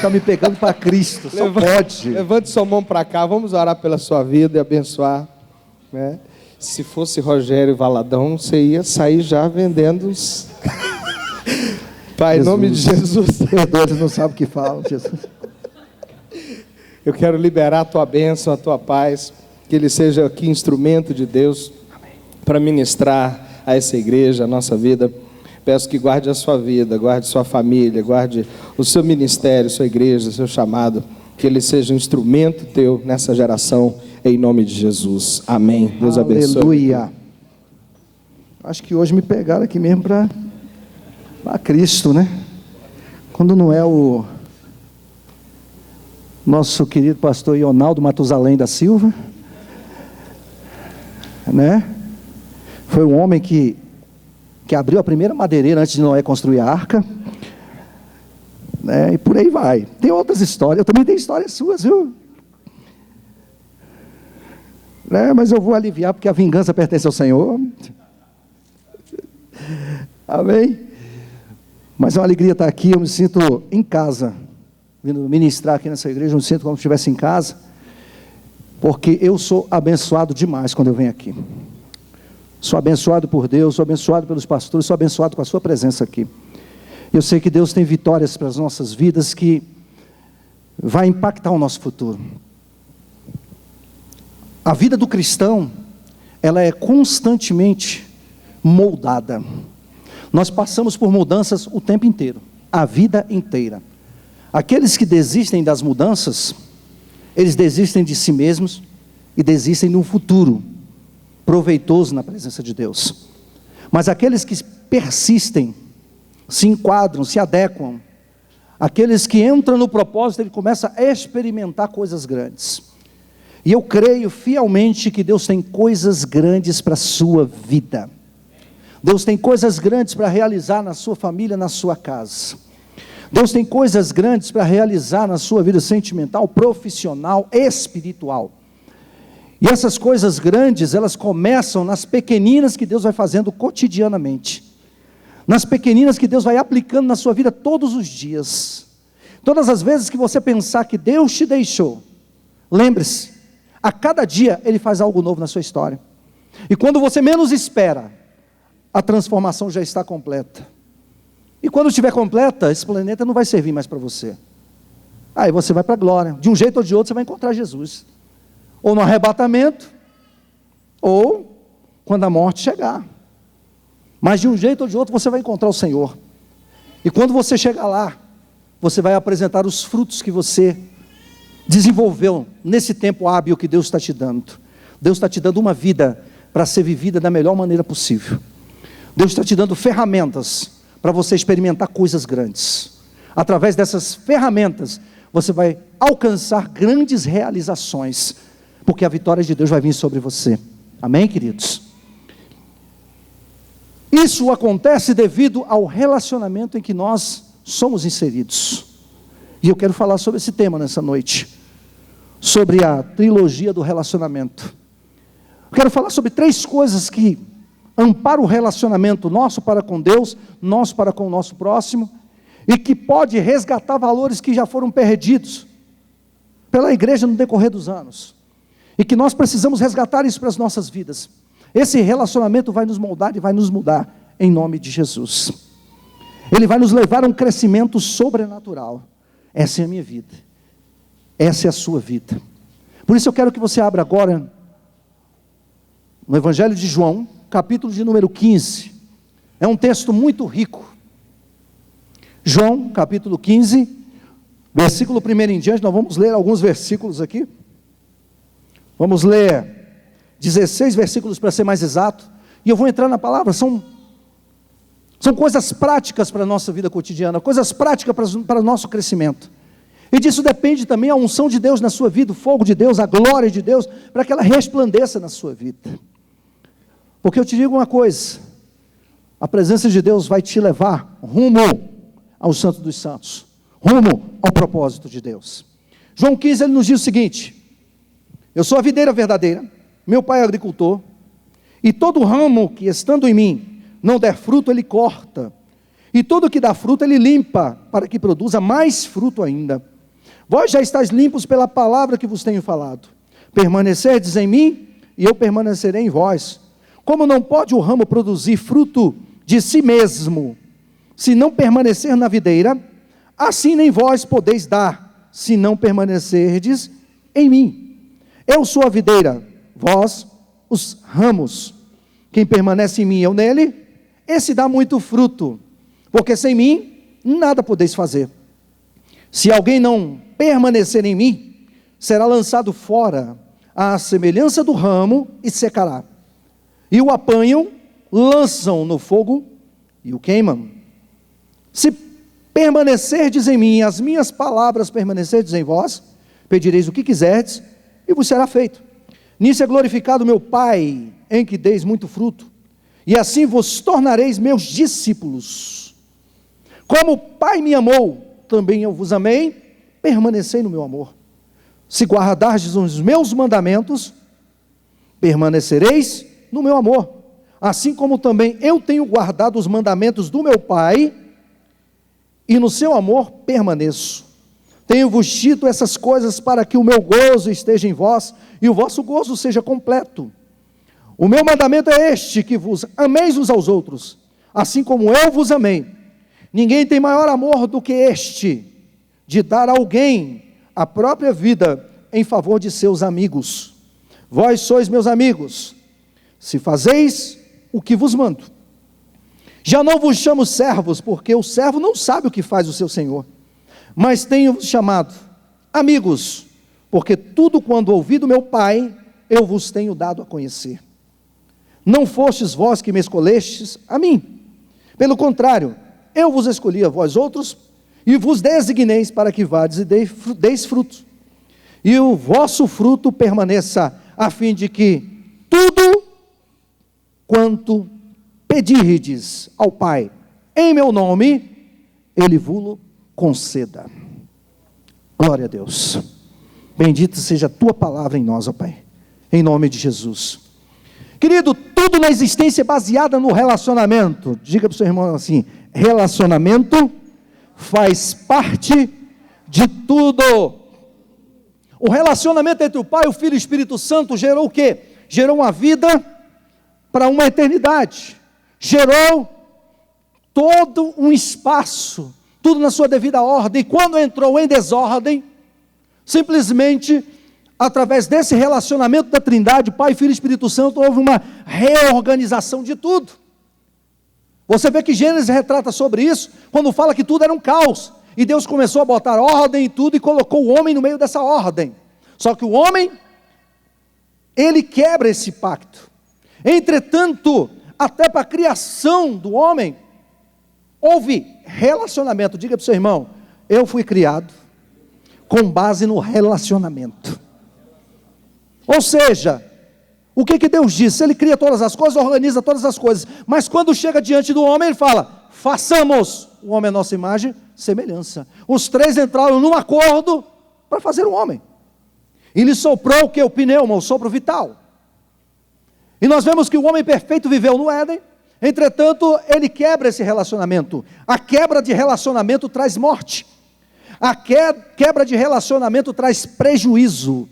está me pegando para Cristo, só pode. Levante sua mão para cá, vamos orar pela sua vida e abençoar, né? Se fosse Rogério Valadão, você ia sair já vendendo os... Pai, em nome de Jesus. Eles não sabem o que falam, Jesus. Eu quero liberar a tua bênção, a tua paz, que ele seja aqui instrumento de Deus para ministrar a essa igreja, a nossa vida. Peço que guarde a sua vida, guarde sua família, guarde o seu ministério, sua igreja, seu chamado, que ele seja um instrumento teu nessa geração, em nome de Jesus. Amém. Deus abençoe. Aleluia. Acho que hoje me pegaram aqui mesmo para Cristo, né? Quando não é o nosso querido pastor Ionaldo Matusalém da Silva, né? Foi um homem que abriu a primeira madeireira antes de Noé construir a arca, né? E por aí vai. Tem outras histórias, eu também tenho histórias suas, viu? Né? Mas eu vou aliviar porque a vingança pertence ao Senhor. Amém? Mas é uma alegria estar aqui, eu me sinto em casa, vindo ministrar aqui nessa igreja, eu me sinto como se estivesse em casa, porque eu sou abençoado demais quando eu venho aqui. Sou abençoado por Deus, sou abençoado pelos pastores, sou abençoado com a sua presença aqui. Eu sei que Deus tem vitórias para as nossas vidas que vai impactar o nosso futuro. A vida do cristão, ela é constantemente moldada. Nós passamos por mudanças o tempo inteiro, a vida inteira. Aqueles que desistem das mudanças, eles desistem de si mesmos e desistem de um futuro proveitoso na presença de Deus. Mas aqueles que persistem, se enquadram, se adequam, aqueles que entram no propósito, ele começa a experimentar coisas grandes. E eu creio fielmente que Deus tem coisas grandes para a sua vida. Deus tem coisas grandes para realizar na sua família, na sua casa. Deus tem coisas grandes para realizar na sua vida sentimental, profissional, espiritual. E essas coisas grandes, elas começam nas pequeninas que Deus vai fazendo cotidianamente. Nas pequeninas que Deus vai aplicando na sua vida todos os dias. Todas as vezes que você pensar que Deus te deixou, lembre-se, a cada dia Ele faz algo novo na sua história. E quando você menos espera, a transformação já está completa. E quando estiver completa, esse planeta não vai servir mais para você. Aí você vai para a glória. De um jeito ou de outro você vai encontrar Jesus. Ou no arrebatamento, ou quando a morte chegar. Mas de um jeito ou de outro você vai encontrar o Senhor. E quando você chegar lá, você vai apresentar os frutos que você desenvolveu nesse tempo hábil que Deus está te dando. Deus está te dando uma vida para ser vivida da melhor maneira possível. Deus está te dando ferramentas para você experimentar coisas grandes. Através dessas ferramentas, você vai alcançar grandes realizações, porque a vitória de Deus vai vir sobre você. Amém, queridos? Isso acontece devido ao relacionamento em que nós somos inseridos. E eu quero falar sobre esse tema nessa noite, sobre a trilogia do relacionamento. Eu quero falar sobre 3 coisas que amparam o relacionamento nosso para com Deus, nosso para com o nosso próximo, e que pode resgatar valores que já foram perdidos pela igreja no decorrer dos anos, e que nós precisamos resgatar isso para as nossas vidas. Esse relacionamento vai nos moldar e vai nos mudar, em nome de Jesus. Ele vai nos levar a um crescimento sobrenatural. Essa é a minha vida, essa é a sua vida. Por isso eu quero que você abra agora no Evangelho de João, capítulo de número 15, é um texto muito rico. João, capítulo 15, versículo 1 em diante, nós vamos ler alguns versículos aqui. Vamos ler 16 versículos para ser mais exato, e eu vou entrar na palavra. São coisas práticas para a nossa vida cotidiana, coisas práticas para o nosso crescimento. E disso depende também a unção de Deus na sua vida, o fogo de Deus, a glória de Deus, para que ela resplandeça na sua vida. Porque eu te digo uma coisa, a presença de Deus vai te levar rumo ao Santo dos Santos, rumo ao propósito de Deus. João 15, ele nos diz o seguinte: eu sou a videira verdadeira, meu pai é agricultor, e todo ramo que estando em mim não der fruto, ele corta, e todo que dá fruto, ele limpa, para que produza mais fruto ainda. Vós já estáis limpos pela palavra que vos tenho falado. Permanecerdes em mim, e eu permanecerei em vós. Como não pode o ramo produzir fruto de si mesmo, se não permanecer na videira, assim nem vós podeis dar, se não permanecerdes em mim. Eu sou a videira, vós os ramos. Quem permanece em mim e eu nele, esse dá muito fruto, porque sem mim nada podeis fazer. Se alguém não permanecer em mim, será lançado fora à semelhança do ramo e secará. E o apanham, lançam no fogo e o queimam. Se permanecerdes em mim, as minhas palavras permanecerdes em vós, pedireis o que quiserdes e vos será feito. Nisso é glorificado meu Pai, em que deis muito fruto, e assim vos tornareis meus discípulos. Como o Pai me amou, também eu vos amei, permanecei no meu amor. Se guardardes os meus mandamentos, permanecereis no meu amor, assim como também eu tenho guardado os mandamentos do meu Pai, e no seu amor permaneço. Tenho-vos dito essas coisas para que o meu gozo esteja em vós, e o vosso gozo seja completo. O meu mandamento é este, que vos ameis uns aos outros, assim como eu vos amei. Ninguém tem maior amor do que este, de dar a alguém a própria vida em favor de seus amigos. Vós sois meus amigos, se fazeis o que vos mando. Já não vos chamo servos, porque o servo não sabe o que faz o seu senhor, mas tenho-vos chamado amigos, porque tudo quando ouvi do meu Pai, eu vos tenho dado a conhecer. Não fostes vós que me escolhestes a mim, pelo contrário, eu vos escolhi a vós outros, e vos designeis para que vades e deis frutos, e o vosso fruto permaneça, a fim de que tudo quanto pedirdes ao Pai, em meu nome, Ele vos conceda. Glória a Deus. Bendita seja a tua palavra em nós, ó Pai, em nome de Jesus. Querido, tudo na existência é baseado no relacionamento. Diga para o seu irmão assim: relacionamento faz parte de tudo. O relacionamento entre o Pai, o Filho e o Espírito Santo gerou o quê? Gerou uma vida para uma eternidade. Gerou todo um espaço, tudo na sua devida ordem. E quando entrou em desordem, simplesmente, através desse relacionamento da Trindade, Pai, Filho e Espírito Santo, houve uma reorganização de tudo. Você vê que Gênesis retrata sobre isso, quando fala que tudo era um caos, e Deus começou a botar ordem em tudo, e colocou o homem no meio dessa ordem. Só que o homem, ele quebra esse pacto. Entretanto, até para a criação do homem, houve relacionamento. Diga para o seu irmão: eu fui criado com base no relacionamento. Ou seja, o que Deus diz? Ele cria todas as coisas, organiza todas as coisas, mas quando chega diante do homem, ele fala: façamos o homem à nossa imagem, semelhança. Os três entraram num acordo para fazer o homem. E lhe soprou o que? O pneuma, o sopro vital. E nós vemos que o homem perfeito viveu no Éden, entretanto, ele quebra esse relacionamento. A quebra de relacionamento traz morte. A quebra de relacionamento traz prejuízo.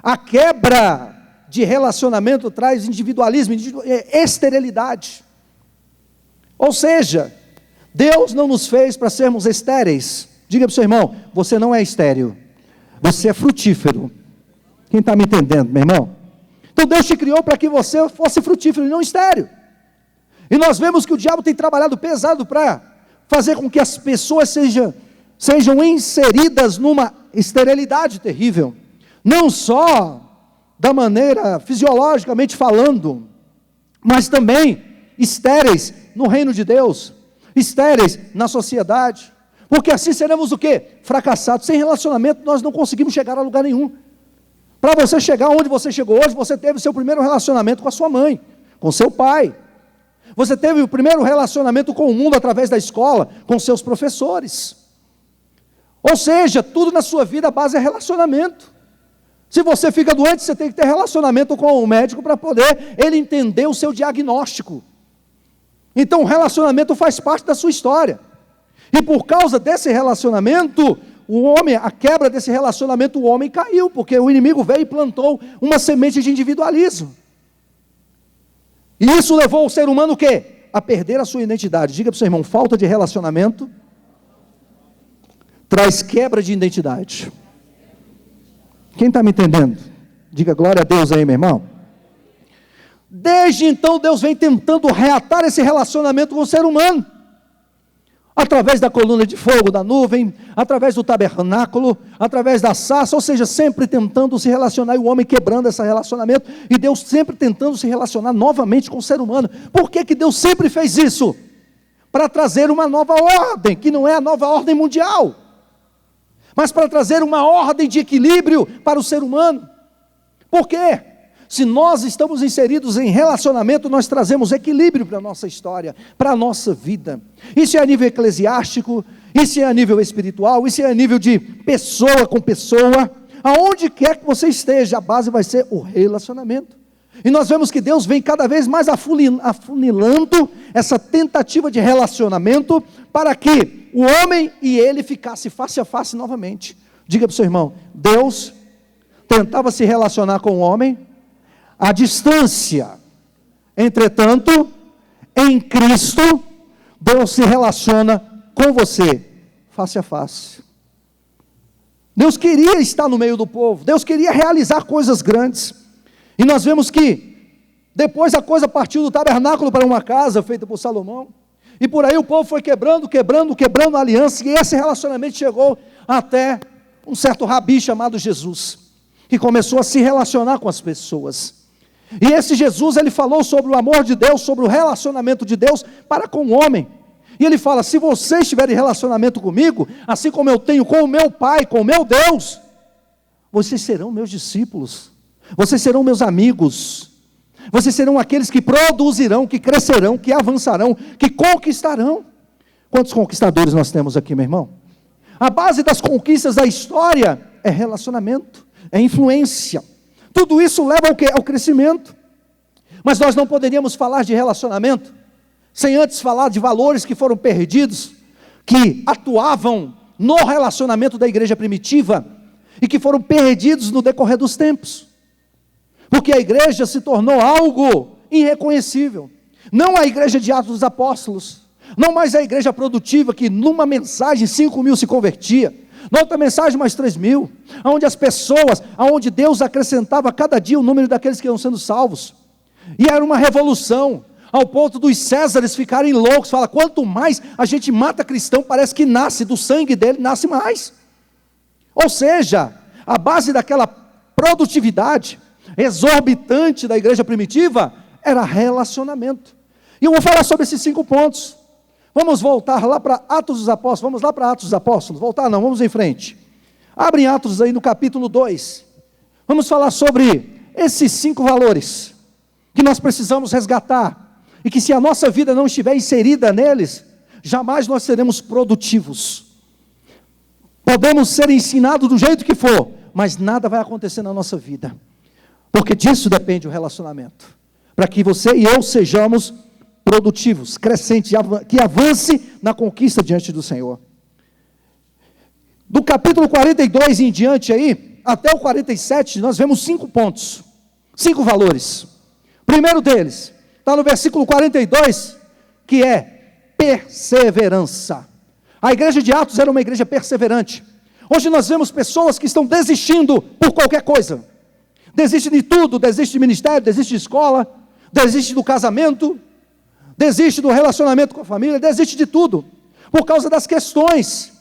A quebra de relacionamento traz individualismo, esterilidade. Ou seja, Deus não nos fez para sermos estéreis. Diga para o seu irmão: você não é estéril, você é frutífero. Quem está me entendendo, meu irmão? Então Deus te criou para que você fosse frutífero e não estéril. E nós vemos que o diabo tem trabalhado pesado para fazer com que as pessoas sejam inseridas numa esterilidade terrível. Não só da maneira fisiologicamente falando, mas também estéreis no reino de Deus, estéreis na sociedade, porque assim seremos o quê? Fracassados. Sem relacionamento nós não conseguimos chegar a lugar nenhum. Para você chegar onde você chegou hoje, você teve o seu primeiro relacionamento com a sua mãe, com seu pai. Você teve o primeiro relacionamento com o mundo através da escola, com seus professores. Ou seja, tudo na sua vida a base é relacionamento. Se você fica doente, você tem que ter relacionamento com o médico para poder ele entender o seu diagnóstico. Então o relacionamento faz parte da sua história. E por causa desse relacionamento, o homem, a quebra desse relacionamento, o homem caiu, porque o inimigo veio e plantou uma semente de individualismo. E isso levou o ser humano o quê? A perder a sua identidade. Diga para o seu irmão, falta de relacionamento traz quebra de identidade. Quem está me entendendo? Diga glória a Deus aí, meu irmão. Desde então, Deus vem tentando reatar esse relacionamento com o ser humano. Através da coluna de fogo, da nuvem, através do tabernáculo, através da sarça, ou seja, sempre tentando se relacionar, e o homem quebrando esse relacionamento, e Deus sempre tentando se relacionar novamente com o ser humano. Por que que Deus sempre fez isso? Para trazer uma nova ordem, que não é a nova ordem mundial, mas para trazer uma ordem de equilíbrio para o ser humano. Por quê? Se nós estamos inseridos em relacionamento, nós trazemos equilíbrio para a nossa história, para a nossa vida. Isso é a nível eclesiástico, isso é a nível espiritual, isso é a nível de pessoa com pessoa. Aonde quer que você esteja, a base vai ser o relacionamento. E nós vemos que Deus vem cada vez mais afunilando essa tentativa de relacionamento para que o homem e ele ficassem face a face novamente. Diga para o seu irmão, Deus tentava se relacionar com o homem à distância. Entretanto, em Cristo, Deus se relaciona com você, face a face. Deus queria estar no meio do povo, Deus queria realizar coisas grandes. E nós vemos que, depois a coisa partiu do tabernáculo para uma casa feita por Salomão, e por aí o povo foi quebrando a aliança, e esse relacionamento chegou até um certo rabi chamado Jesus, que começou a se relacionar com as pessoas. E esse Jesus, ele falou sobre o amor de Deus, sobre o relacionamento de Deus para com o homem. E ele fala, se vocês tiverem relacionamento comigo, assim como eu tenho com o meu Pai, com o meu Deus, vocês serão meus discípulos, vocês serão meus amigos, vocês serão aqueles que produzirão, que crescerão, que avançarão, que conquistarão. Quantos conquistadores nós temos aqui, meu irmão? A base das conquistas da história é relacionamento, é influência. Tudo isso leva ao quê? Ao crescimento. Mas nós não poderíamos falar de relacionamento sem antes falar de valores que foram perdidos, que atuavam no relacionamento da igreja primitiva e que foram perdidos no decorrer dos tempos. Porque a igreja se tornou algo irreconhecível. Não a igreja de Atos dos Apóstolos, não mais a igreja produtiva que numa mensagem 5.000 se convertia, na outra mensagem mais 3.000, onde as pessoas, onde Deus acrescentava a cada dia o número daqueles que iam sendo salvos, e era uma revolução, ao ponto dos Césares ficarem loucos, fala, quanto mais a gente mata cristão, parece que nasce, do sangue dele nasce mais. Ou seja, a base daquela produtividade exorbitante da igreja primitiva era relacionamento. E eu vou falar sobre esses 5 pontos. Vamos voltar lá para Atos dos Apóstolos, vamos lá para Atos dos Apóstolos, voltar não, vamos em frente. Abrem Atos aí no capítulo 2, vamos falar sobre esses 5 valores, que nós precisamos resgatar, e que se a nossa vida não estiver inserida neles, jamais nós seremos produtivos. Podemos ser ensinados do jeito que for, mas nada vai acontecer na nossa vida, porque disso depende o relacionamento, para que você e eu sejamos produtivos, crescentes, que avance na conquista diante do Senhor. Do capítulo 42 em diante aí, até o 47, nós vemos 5 pontos, 5 valores. Primeiro deles, está no versículo 42, que é perseverança. A igreja de Atos era uma igreja perseverante. Hoje nós vemos pessoas que estão desistindo por qualquer coisa. Desiste de tudo, desiste de ministério, desiste de escola, desiste do casamento, desiste do relacionamento com a família, desiste de tudo, por causa das questões.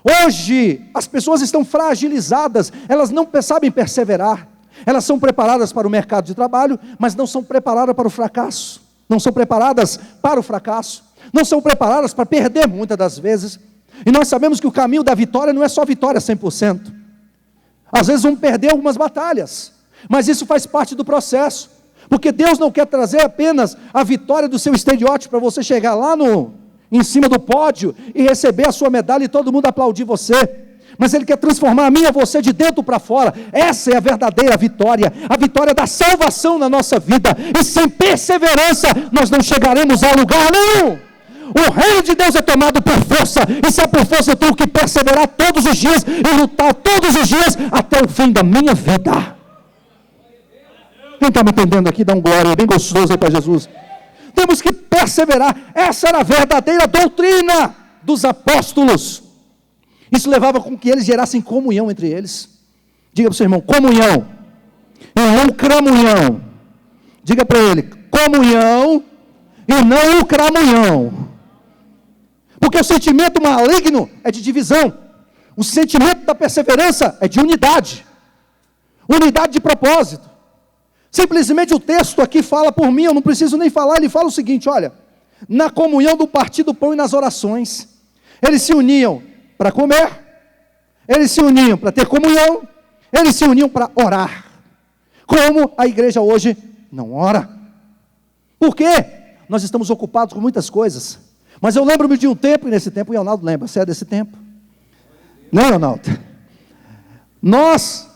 Hoje, as pessoas estão fragilizadas, elas não sabem perseverar, elas são preparadas para o mercado de trabalho, mas não são preparadas para o fracasso, não são preparadas para o fracasso, não são preparadas para perder muitas das vezes, e nós sabemos que o caminho da vitória não é só vitória 100%, às vezes vamos perder algumas batalhas, mas isso faz parte do processo, porque Deus não quer trazer apenas a vitória do seu estereótipo, para você chegar lá em cima do pódio, e receber a sua medalha, e todo mundo aplaudir você, mas Ele quer transformar a mim e a você de dentro para fora. Essa é a verdadeira vitória, a vitória da salvação na nossa vida, e sem perseverança, nós não chegaremos a lugar nenhum. O reino de Deus é tomado por força, e se é por força eu tenho que perseverar todos os dias, e lutar todos os dias, até o fim da minha vida. Quem está me entendendo aqui, dá um glória bem gostoso aí para Jesus. Temos que perseverar. Essa era a verdadeira doutrina dos apóstolos. Isso levava com que eles gerassem comunhão entre eles. Diga para o seu irmão, comunhão, e não cramunhão. Diga para ele, comunhão, e não o cramunhão. Porque o sentimento maligno é de divisão. O sentimento da perseverança é de unidade. Unidade de propósito. Simplesmente o texto aqui fala por mim, eu não preciso nem falar, ele fala o seguinte, olha, na comunhão do partir do pão e nas orações, eles se uniam para comer, eles se uniam para ter comunhão, eles se uniam para orar. Como a igreja hoje não ora. Por quê? Nós estamos ocupados com muitas coisas. Mas eu lembro-me de um tempo, e nesse tempo o Ronaldo lembra, você é desse tempo? Não, Ronaldo? Nós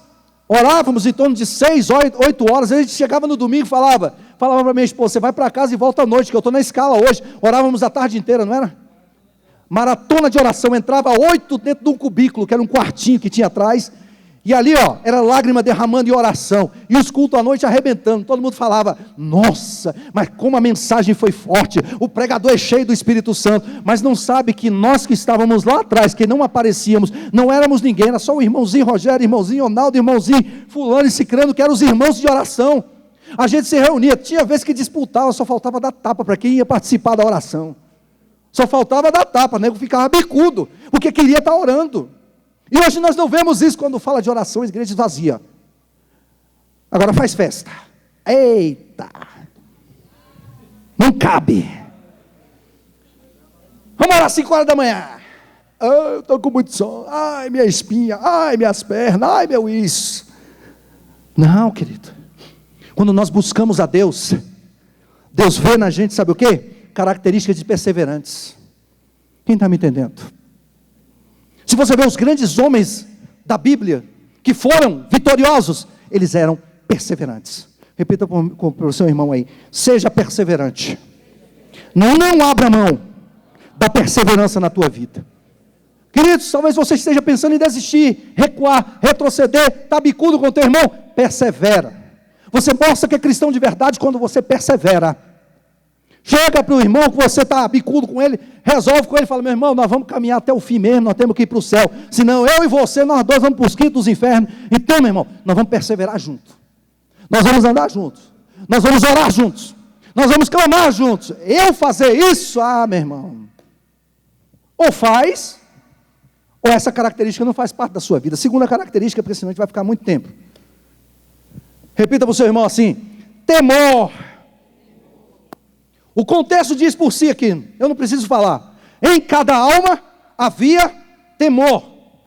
orávamos em torno de 6, 8 horas, a gente chegava no domingo e falava para minha esposa, você vai para casa e volta à noite, que eu estou na escala hoje. Orávamos a tarde inteira, não era? Maratona de oração, entrava 8 dentro de um cubículo, que era um quartinho que tinha atrás, e ali, era lágrima derramando e oração, e os cultos à noite arrebentando, todo mundo falava, nossa, mas como a mensagem foi forte, o pregador é cheio do Espírito Santo, mas não sabe que nós que estávamos lá atrás, que não aparecíamos, não éramos ninguém, era só o irmãozinho Rogério, irmãozinho Ronaldo, irmãozinho fulano e cicrano, que eram os irmãos de oração. A gente se reunia, tinha vezes que disputava, só faltava dar tapa para quem ia participar da oração, só faltava dar tapa, nego ficava bicudo, porque queria estar orando. E hoje nós não vemos isso quando fala de orações, igreja vazia. Agora faz festa. Eita! Não cabe. Vamos orar às 5 horas da manhã. Eu estou com muito sono. Ai, minha espinha. Ai, minhas pernas. Ai, meu isso. Não, querido. Quando nós buscamos a Deus, Deus vê na gente, sabe o quê? Características de perseverantes. Quem está me entendendo? Se você vê os grandes homens da Bíblia, que foram vitoriosos, eles eram perseverantes. Repita para o seu irmão aí, seja perseverante. Não abra mão da perseverança na tua vida. Queridos, talvez você esteja pensando em desistir, recuar, retroceder, está bicudo com o teu irmão, persevera. Você mostra que é cristão de verdade quando você persevera. Chega para o irmão que você está bicudo com ele, resolve com ele, fala, meu irmão, nós vamos caminhar até o fim mesmo, nós temos que ir para o céu, senão eu e você, nós dois vamos para os quintos dos infernos. Então, meu irmão, nós vamos perseverar juntos, nós vamos andar juntos, nós vamos orar juntos, nós vamos clamar juntos. Eu fazer isso, meu irmão, ou faz, ou essa característica não faz parte da sua vida. Segunda característica, porque senão a gente vai ficar muito tempo. Repita para o seu irmão assim, temor. O contexto diz por si aqui, eu não preciso falar. Em cada alma havia temor.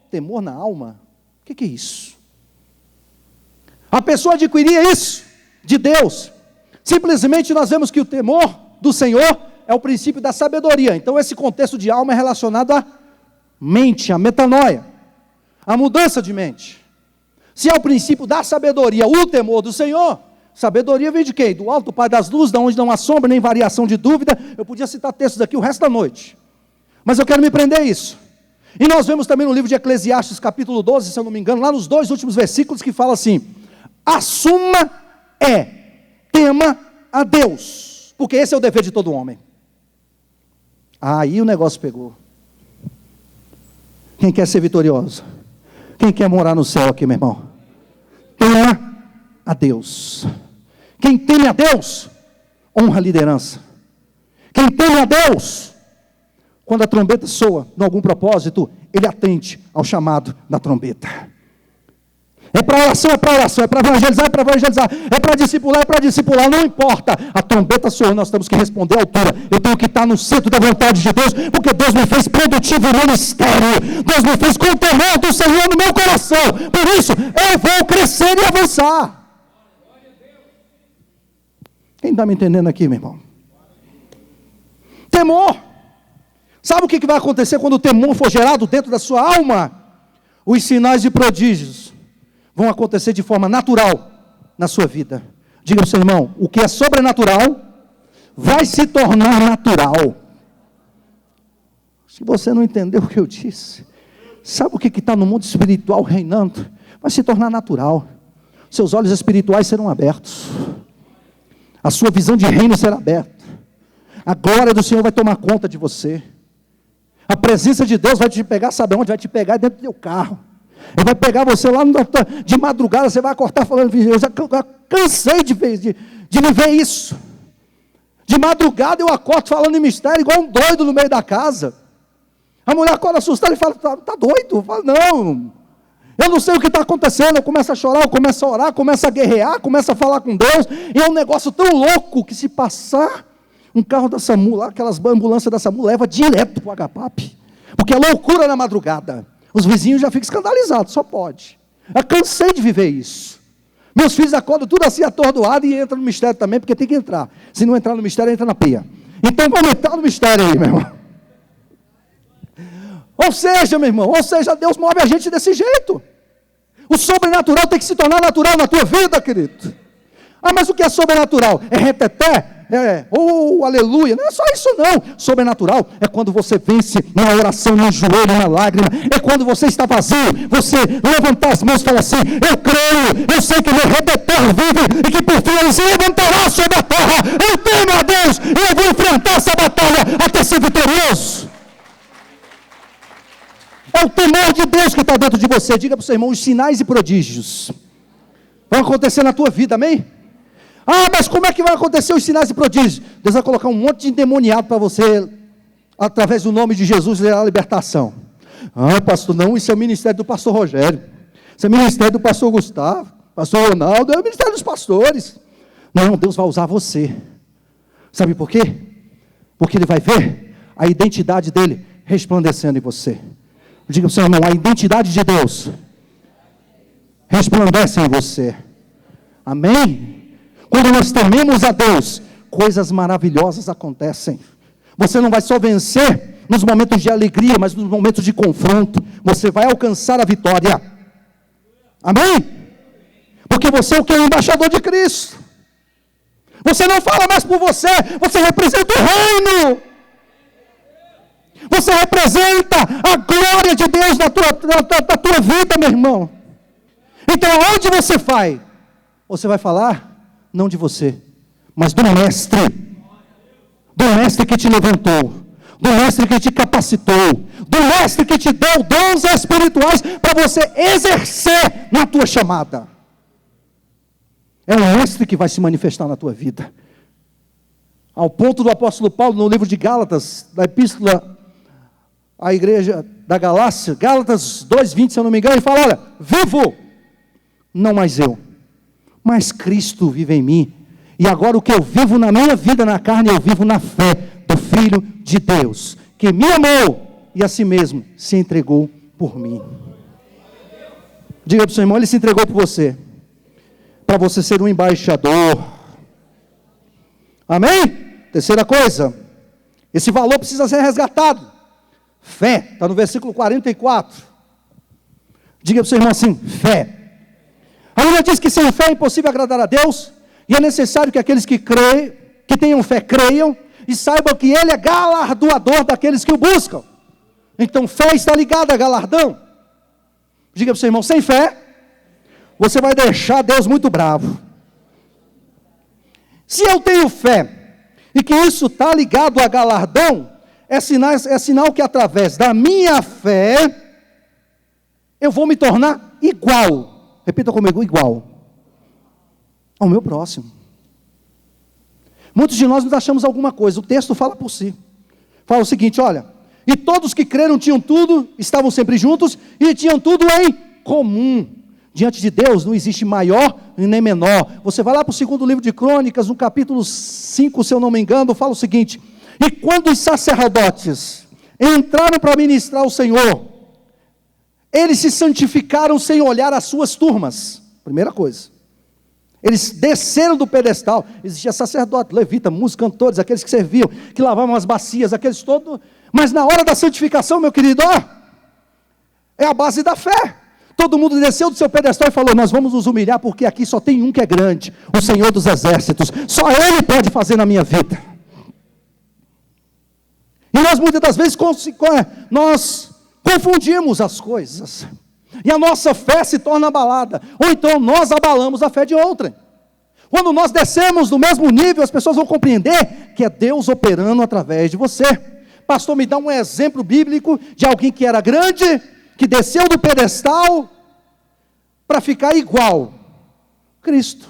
Temor na alma? O que é isso? A pessoa adquiria isso de Deus. Simplesmente nós vemos que o temor do Senhor é o princípio da sabedoria. Então esse contexto de alma é relacionado à mente, à metanoia, à mudança de mente. Se é o princípio da sabedoria, o temor do Senhor, sabedoria vem de quem? Do alto, do Pai das luzes, da onde não há sombra, nem variação de dúvida. Eu podia citar textos aqui o resto da noite, mas eu quero me prender a isso. E nós vemos também no livro de Eclesiastes, capítulo 12, se eu não me engano, lá nos 2 últimos versículos, que fala assim, assuma tema a Deus, porque esse é o dever de todo homem. Aí o negócio pegou. Quem quer ser vitorioso? Quem quer morar no céu aqui, meu irmão? Tema a Deus. Quem teme a Deus, honra a liderança. Quem teme a Deus, quando a trombeta soa, em algum propósito, ele atende ao chamado da trombeta. É para oração, é para oração, é para evangelizar, é para evangelizar, é para discipular, não importa. A trombeta soa, nós temos que responder à altura. Eu tenho que estar no centro da vontade de Deus, porque Deus me fez produtivo no ministério. Deus me fez com o temor do Senhor no meu coração. Por isso, eu vou crescer e avançar. Quem está me entendendo aqui, meu irmão? Temor. Sabe o que vai acontecer quando o temor for gerado dentro da sua alma? Os sinais e prodígios vão acontecer de forma natural na sua vida. Diga ao seu irmão, o que é sobrenatural vai se tornar natural. Se você não entendeu o que eu disse, sabe o que está no mundo espiritual reinando? Vai se tornar natural. Seus olhos espirituais serão abertos. A sua visão de reino será aberta. A glória do Senhor vai tomar conta de você. A presença de Deus vai te pegar, sabe onde? Vai te pegar dentro do teu carro. Ele vai pegar você lá de madrugada, você vai acordar falando, eu já cansei de viver isso. De madrugada eu acordo falando em mistério, igual um doido no meio da casa. A mulher acorda assustada e fala, tá doido? Eu falo, não, eu não sei o que está acontecendo. Eu começo a chorar, eu começo a orar, começo a guerrear, começo a falar com Deus, e é um negócio tão louco, que se passar um carro da SAMU lá, aquelas ambulâncias da SAMU, leva direto para o HPAP, porque é loucura na madrugada. Os vizinhos já ficam escandalizados, só pode. Eu cansei de viver isso. Meus filhos acordam tudo assim atordoado e entram no mistério também, porque tem que entrar. Se não entrar no mistério, entra na pia. Então vamos entrar no mistério aí, meu irmão. Ou seja, meu irmão, Deus move a gente desse jeito. O sobrenatural tem que se tornar natural na tua vida, querido. Ah, mas o que é sobrenatural? É reteté? Aleluia. Não é só isso não. Sobrenatural é quando você vence na oração, no joelho, na lágrima. É quando você está vazio, você levanta as mãos e fala assim, eu creio, eu sei que meu redentor vive e que por fim ele se levantará sobre a terra. Eu temo a Deus e eu vou enfrentar essa batalha até ser vitorioso. É o temor de Deus que está dentro de você. Diga para o seu irmão, os sinais e prodígios vão acontecer na tua vida, amém? Ah, mas como é que vai acontecer os sinais e prodígios? Deus vai colocar um monte de endemoniado para você, através do nome de Jesus, ler a libertação. Ah, pastor, não, isso é o ministério do pastor Rogério, isso é o ministério do pastor Gustavo, pastor Ronaldo, é o ministério dos pastores. Não, Deus vai usar você. Sabe por quê? Porque Ele vai ver a identidade dEle resplandecendo em você. Diga para o seu irmão, a identidade de Deus resplandece em você. Amém? Quando nós tememos a Deus, coisas maravilhosas acontecem. Você não vai só vencer nos momentos de alegria, mas nos momentos de confronto, você vai alcançar a vitória. Amém? Porque você é o que? O embaixador de Cristo. Você não fala mais por você, você representa o reino. Você representa a glória de Deus na tua vida, meu irmão. Então, onde você vai? Você vai falar não de você, mas do mestre que te levantou, do mestre que te capacitou, do mestre que te deu dons espirituais para você exercer na tua chamada. É o mestre que vai se manifestar na tua vida. Ao ponto do apóstolo Paulo, no livro de Gálatas, da epístola à igreja da Galácia, Gálatas 2:20, se eu não me engano, ele fala, olha, vivo, não mais eu, mas Cristo vive em mim, e agora o que eu vivo na minha vida na carne, eu vivo na fé do Filho de Deus, que me amou, e a si mesmo se entregou por mim. Diga para o seu irmão, Ele se entregou por você, para você ser um embaixador. Amém? Terceira coisa, esse valor precisa ser resgatado. Fé, está no versículo 44. Diga para o seu irmão assim, fé. A Bíblia diz que sem fé é impossível agradar a Deus, e é necessário que aqueles que creem, que tenham fé, creiam, e saibam que Ele é galardoador daqueles que o buscam. Então fé está ligada a galardão. Diga para o seu irmão, sem fé, você vai deixar Deus muito bravo. Se eu tenho fé, e que isso está ligado a galardão, é sinal que através da minha fé, eu vou me tornar igual. Repita comigo, igual ao meu próximo. Muitos de nós nos achamos alguma coisa, o texto fala por si. Fala o seguinte, olha, e todos que creram tinham tudo, estavam sempre juntos, e tinham tudo em comum. Diante de Deus não existe maior e nem menor. Você vai lá para o segundo livro de Crônicas, no capítulo 5, se eu não me engano, fala o seguinte, e quando os sacerdotes entraram para ministrar o Senhor, eles se santificaram sem olhar as suas turmas. Primeira coisa. Eles desceram do pedestal. Existia sacerdote, levita, músicos, cantores, aqueles que serviam, que lavavam as bacias, aqueles todos. Mas na hora da santificação, meu querido, é a base da fé. Todo mundo desceu do seu pedestal e falou, nós vamos nos humilhar porque aqui só tem um que é grande, o Senhor dos Exércitos. Só Ele pode fazer na minha vida. E nós muitas das vezes nós confundimos as coisas. E a nossa fé se torna abalada. Ou então nós abalamos a fé de outrem. Quando nós descemos do mesmo nível, as pessoas vão compreender que é Deus operando através de você. Pastor, me dá um exemplo bíblico de alguém que era grande, que desceu do pedestal para ficar igual. Cristo.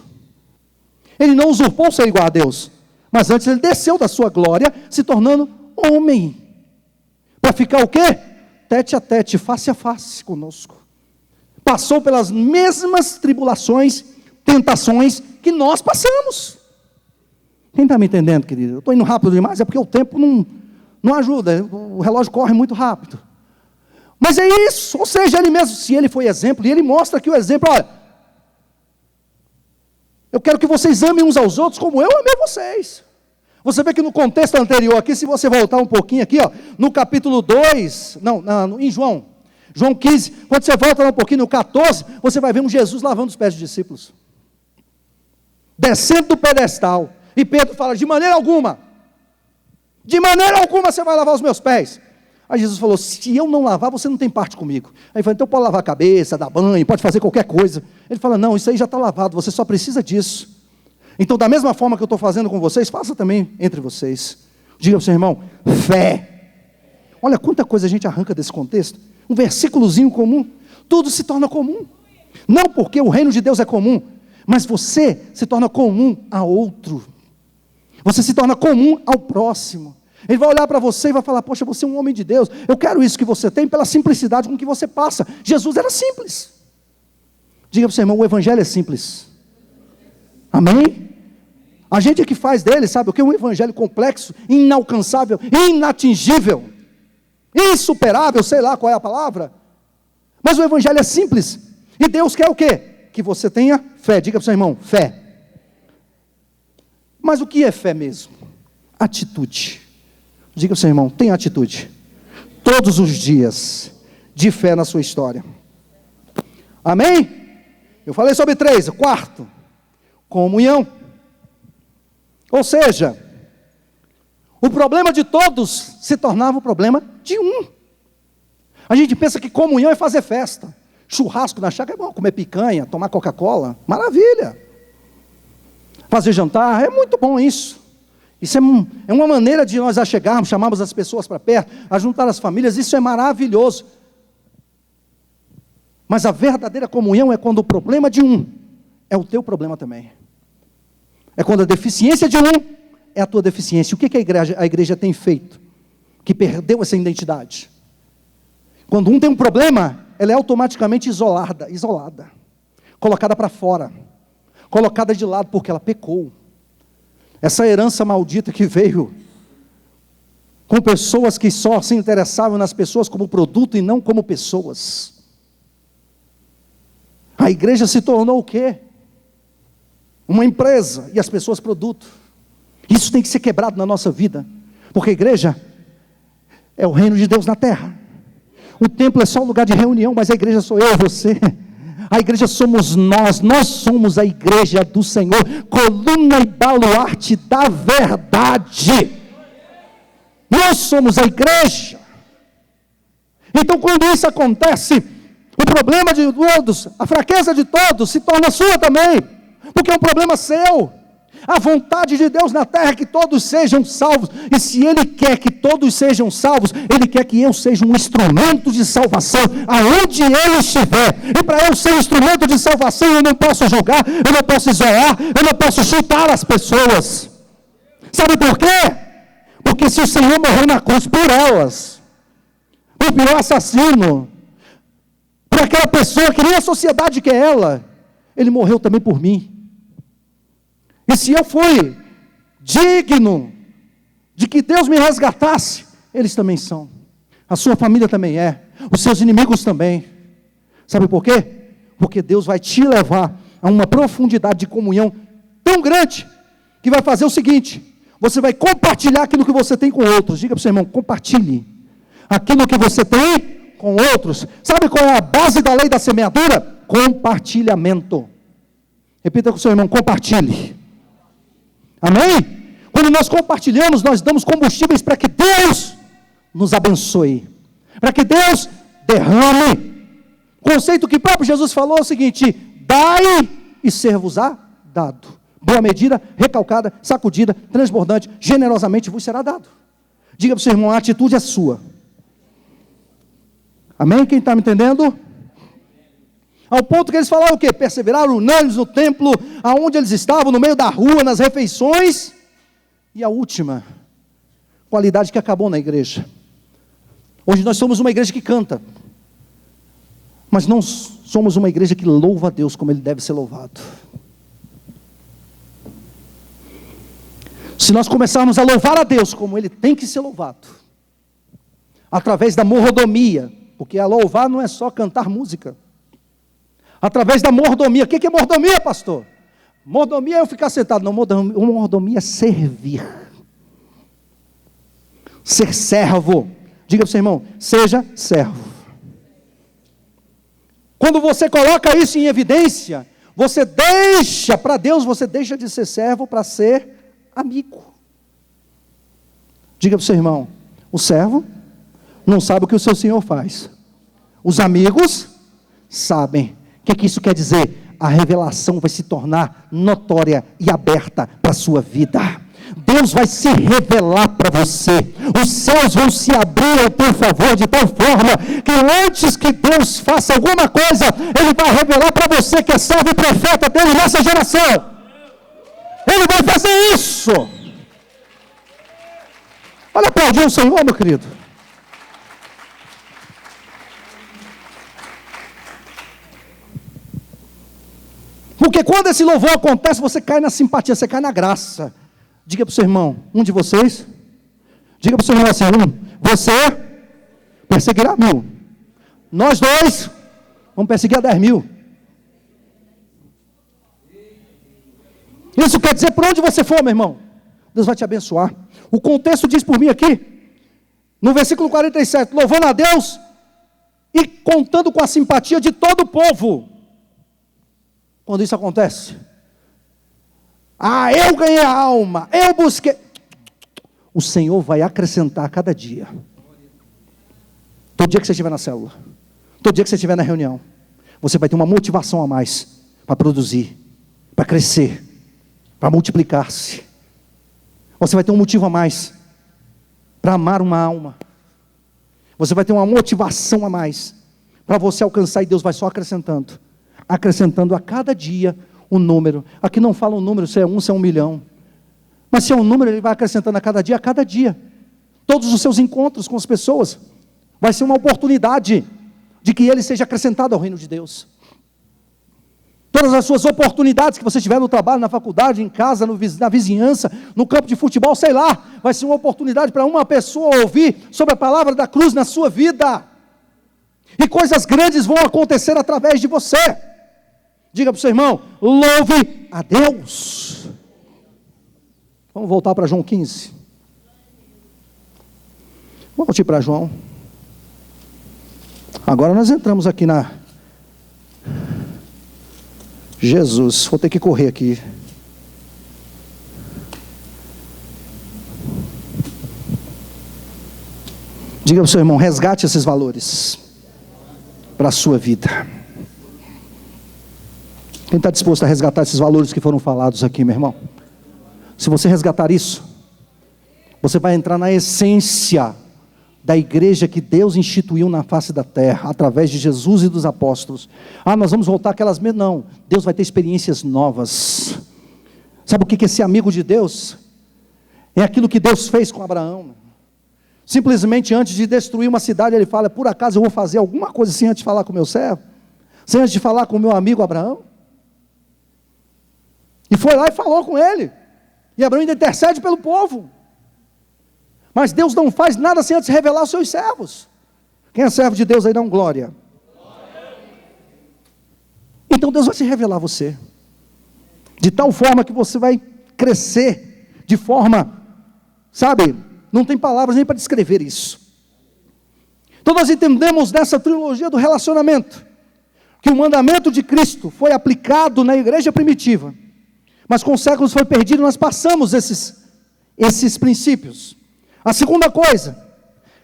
Ele não usurpou ser igual a Deus, mas antes ele desceu da sua glória, se tornando homem. Para ficar o quê? Tete a tete, face a face conosco. Passou pelas mesmas tribulações, tentações que nós passamos. Quem está me entendendo, querido? Eu estou indo rápido demais, é porque o tempo não ajuda, o relógio corre muito rápido. Mas é isso, ou seja, ele mesmo, se ele foi exemplo, e ele mostra aqui o exemplo, olha, eu quero que vocês amem uns aos outros como eu amei vocês. Você vê que no contexto anterior aqui, se você voltar um pouquinho aqui, ó, no capítulo 2, em João 15, quando você volta um pouquinho no 14, você vai ver um Jesus lavando os pés dos discípulos. Descendo do pedestal. E Pedro fala, de maneira alguma você vai lavar os meus pés. Aí Jesus falou, se eu não lavar, você não tem parte comigo. Aí ele falou, então pode lavar a cabeça, dar banho, pode fazer qualquer coisa. Ele fala, não, isso aí já está lavado, você só precisa disso. Então da mesma forma que eu estou fazendo com vocês, faça também entre vocês. Diga ao seu irmão, fé. Olha quanta coisa a gente arranca desse contexto. Um versículozinho comum, tudo se torna comum. Não porque o reino de Deus é comum, mas você se torna comum a outro. Você se torna comum ao próximo. Ele vai olhar para você e vai falar, poxa, você é um homem de Deus, eu quero isso que você tem pela simplicidade com que você passa. Jesus era simples. Diga para o seu irmão, o evangelho é simples. Amém? A gente é que faz dele, sabe o que? Um evangelho complexo, inalcançável, inatingível, insuperável, sei lá qual é a palavra. Mas o evangelho é simples. E Deus quer o quê? Que você tenha fé. Diga para o seu irmão, fé. Mas o que é fé mesmo? Atitude. Diga para o seu irmão, tem atitude. Todos os dias de fé na sua história. Amém? Eu falei sobre 3, o quarto, comunhão. Ou seja, o problema de todos se tornava o problema de um. A gente pensa que comunhão é fazer festa. Churrasco na chácara é bom, comer picanha, tomar Coca-Cola, maravilha. Fazer jantar, é muito bom isso. Isso é uma maneira de nós achegarmos, chamarmos as pessoas para perto, a juntar as famílias, isso é maravilhoso. Mas a verdadeira comunhão é quando o problema de um é o teu problema também. É quando a deficiência de um é a tua deficiência. O que a igreja tem feito? Que perdeu essa identidade. Quando um tem um problema, ela é automaticamente isolada, colocada para fora, colocada de lado porque ela pecou. Essa herança maldita que veio com pessoas que só se interessavam nas pessoas como produto e não como pessoas. A igreja se tornou o quê? Uma empresa e as pessoas produto. Isso tem que ser quebrado na nossa vida, porque a igreja é o reino de Deus na terra. O templo é só um lugar de reunião, mas a igreja sou eu e você. A igreja somos nós somos a igreja do Senhor, coluna e baluarte da verdade. Nós somos a igreja. Então quando isso acontece, o problema de todos, a fraqueza de todos se torna sua também, porque é um problema seu. A vontade de Deus na terra é que todos sejam salvos, e se Ele quer que todos sejam salvos, Ele quer que eu seja um instrumento de salvação, aonde Ele estiver. E para eu ser um instrumento de salvação, eu não posso julgar, eu não posso isolar, eu não posso chutar as pessoas. Sabe por quê? Porque se o Senhor morreu na cruz por elas, por pior assassino, por aquela pessoa que nem a sociedade quer ela, Ele morreu também por mim. E se eu fui digno de que Deus me resgatasse, eles também são. A sua família também é. Os seus inimigos também. Sabe por quê? Porque Deus vai te levar a uma profundidade de comunhão tão grande, que vai fazer o seguinte: você vai compartilhar aquilo que você tem com outros. Diga para o seu irmão, compartilhe aquilo que você tem com outros. Sabe qual é a base da lei da semeadura? Compartilhamento. Repita com o seu irmão, compartilhe. Amém? Quando nós compartilhamos, nós damos combustíveis para que Deus nos abençoe, para que Deus derrame. Conceito que o próprio Jesus falou é o seguinte: dai e ser-vos-á dado. Boa medida, recalcada, sacudida, transbordante, generosamente vos será dado. Diga para o seu irmão, a atitude é sua. Amém? Quem está me entendendo? Ao ponto que eles falaram o quê? Perseveraram unânimes no templo, aonde eles estavam, no meio da rua, nas refeições. E a última qualidade que acabou na igreja. Hoje nós somos uma igreja que canta, mas não somos uma igreja que louva a Deus como Ele deve ser louvado. Se nós começarmos a louvar a Deus como Ele tem que ser louvado, através da mordomia, porque a louvar não é só cantar música, através da mordomia. O que é mordomia, pastor? Mordomia é eu ficar sentado. Não, mordomia é servir, ser servo. Diga para o seu irmão, seja servo. Quando você coloca isso em evidência, você deixa para Deus, você deixa de ser servo para ser amigo. Diga para o seu irmão, o servo não sabe o que o seu senhor faz. Os amigos sabem. O que isso quer dizer? A revelação vai se tornar notória e aberta para a sua vida. Deus vai se revelar para você. Os céus vão se abrir ao teu favor de tal forma que antes que Deus faça alguma coisa, Ele vai revelar para você que é servo e profeta dele nessa geração. Ele vai fazer isso. Olha, aplaudir o Senhor, meu querido. Porque quando esse louvor acontece, você cai na simpatia, você cai na graça. Diga para o seu irmão, um de vocês, diga para o seu irmão assim, você perseguirá 1000. Nós dois vamos perseguir a 10.000. Isso quer dizer, por onde você for, meu irmão, Deus vai te abençoar. O contexto diz por mim aqui, no versículo 47, louvando a Deus e contando com a simpatia de todo o povo. Quando isso acontece, eu ganhei a alma, eu busquei. O Senhor vai acrescentar a cada dia. Todo dia que você estiver na célula, todo dia que você estiver na reunião, você vai ter uma motivação a mais para produzir, para crescer, para multiplicar-se. Você vai ter um motivo a mais para amar uma alma. Você vai ter uma motivação a mais para você alcançar, e Deus vai só acrescentando a cada dia o número. Aqui não fala um número, se é 1, se é 1 milhão. Mas se é um número, Ele vai acrescentando a cada dia, a cada dia. Todos os seus encontros com as pessoas vai ser uma oportunidade de que Ele seja acrescentado ao reino de Deus. Todas as suas oportunidades que você tiver no trabalho, na faculdade, em casa, na vizinhança, no campo de futebol, sei lá, vai ser uma oportunidade para uma pessoa ouvir sobre a palavra da cruz na sua vida. E coisas grandes vão acontecer através de você. Diga para o seu irmão, louve a Deus. Vamos voltar para João 15. Volte para João. Agora nós entramos aqui na Jesus. Vou ter que correr aqui. Diga para o seu irmão, resgate esses valores para a sua vida. Quem está disposto a resgatar esses valores que foram falados aqui, meu irmão? Se você resgatar isso, você vai entrar na essência da igreja que Deus instituiu na face da terra, através de Jesus e dos apóstolos. Nós vamos voltar àquelas mesmas. Não, Deus vai ter experiências novas. Sabe o que é ser amigo de Deus? É aquilo que Deus fez com Abraão. Simplesmente antes de destruir uma cidade, Ele fala, por acaso eu vou fazer alguma coisa assim antes de falar com o meu servo? Sem antes de falar com o meu amigo Abraão? E foi lá e falou com ele. E Abraão ainda intercede pelo povo. Mas Deus não faz nada sem antes revelar os seus servos. Quem é servo de Deus aí, dá um glória. Então Deus vai se revelar a você. De tal forma que você vai crescer. De forma, sabe, não tem palavras nem para descrever isso. Então nós entendemos nessa trilogia do relacionamento, que o mandamento de Cristo foi aplicado na igreja primitiva. Mas com séculos foi perdido, nós passamos esses princípios. A segunda coisa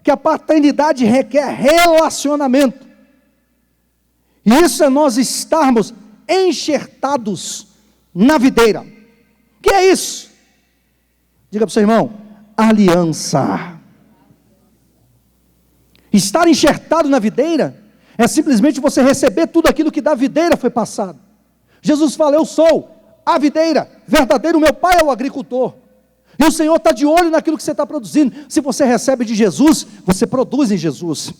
que a paternidade requer relacionamento. E isso é nós estarmos enxertados na videira. O que é isso? Diga para o seu irmão: aliança. Estar enxertado na videira é simplesmente você receber tudo aquilo que da videira foi passado. Jesus fala: eu sou a videira verdadeira, o meu pai é o agricultor. E o Senhor está de olho naquilo que você está produzindo. Se você recebe de Jesus, você produz em Jesus.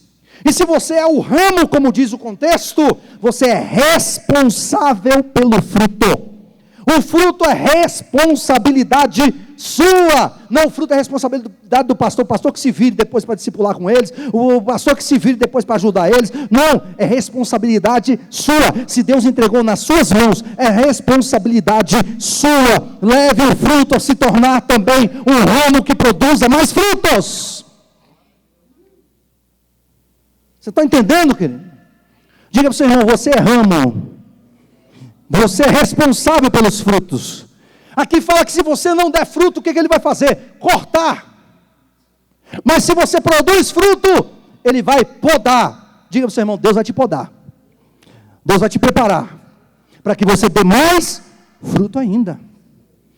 E se você é o ramo, como diz o contexto, você é responsável pelo fruto. O fruto é responsabilidade sua. Não, o fruto é responsabilidade do pastor. O pastor que se vire depois para discipular com eles. O pastor que se vire depois para ajudar eles. Não, é responsabilidade sua. Se Deus entregou nas suas mãos, é responsabilidade sua. Leve o fruto a se tornar também um ramo que produza mais frutos. Você está entendendo, querido? Diga para o seu irmão: você é ramo. Você é responsável pelos frutos. Aqui fala que se você não der fruto, o que ele vai fazer? Cortar. Mas se você produz fruto, ele vai podar. Diga para o seu irmão: Deus vai te podar. Deus vai te preparar para que você dê mais fruto ainda.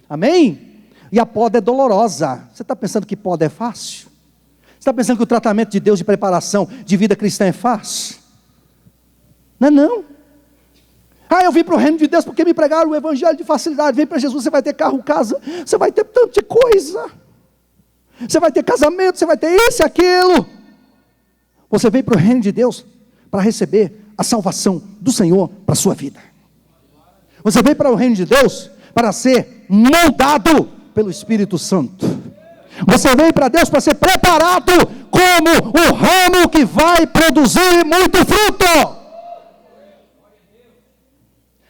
Amém? E a poda é dolorosa. Você está pensando que poda é fácil? Você está pensando que o tratamento de Deus de preparação de vida cristã é fácil? Não é não. Eu vim para o reino de Deus porque me pregaram o evangelho de facilidade. Vem para Jesus, você vai ter carro, casa, você vai ter tanta coisa. Você vai ter casamento, você vai ter isso e aquilo. Você vem para o reino de Deus para receber a salvação do Senhor para a sua vida. Você vem para o reino de Deus para ser moldado pelo Espírito Santo. Você vem para Deus para ser preparado como o ramo que vai produzir muito fruto.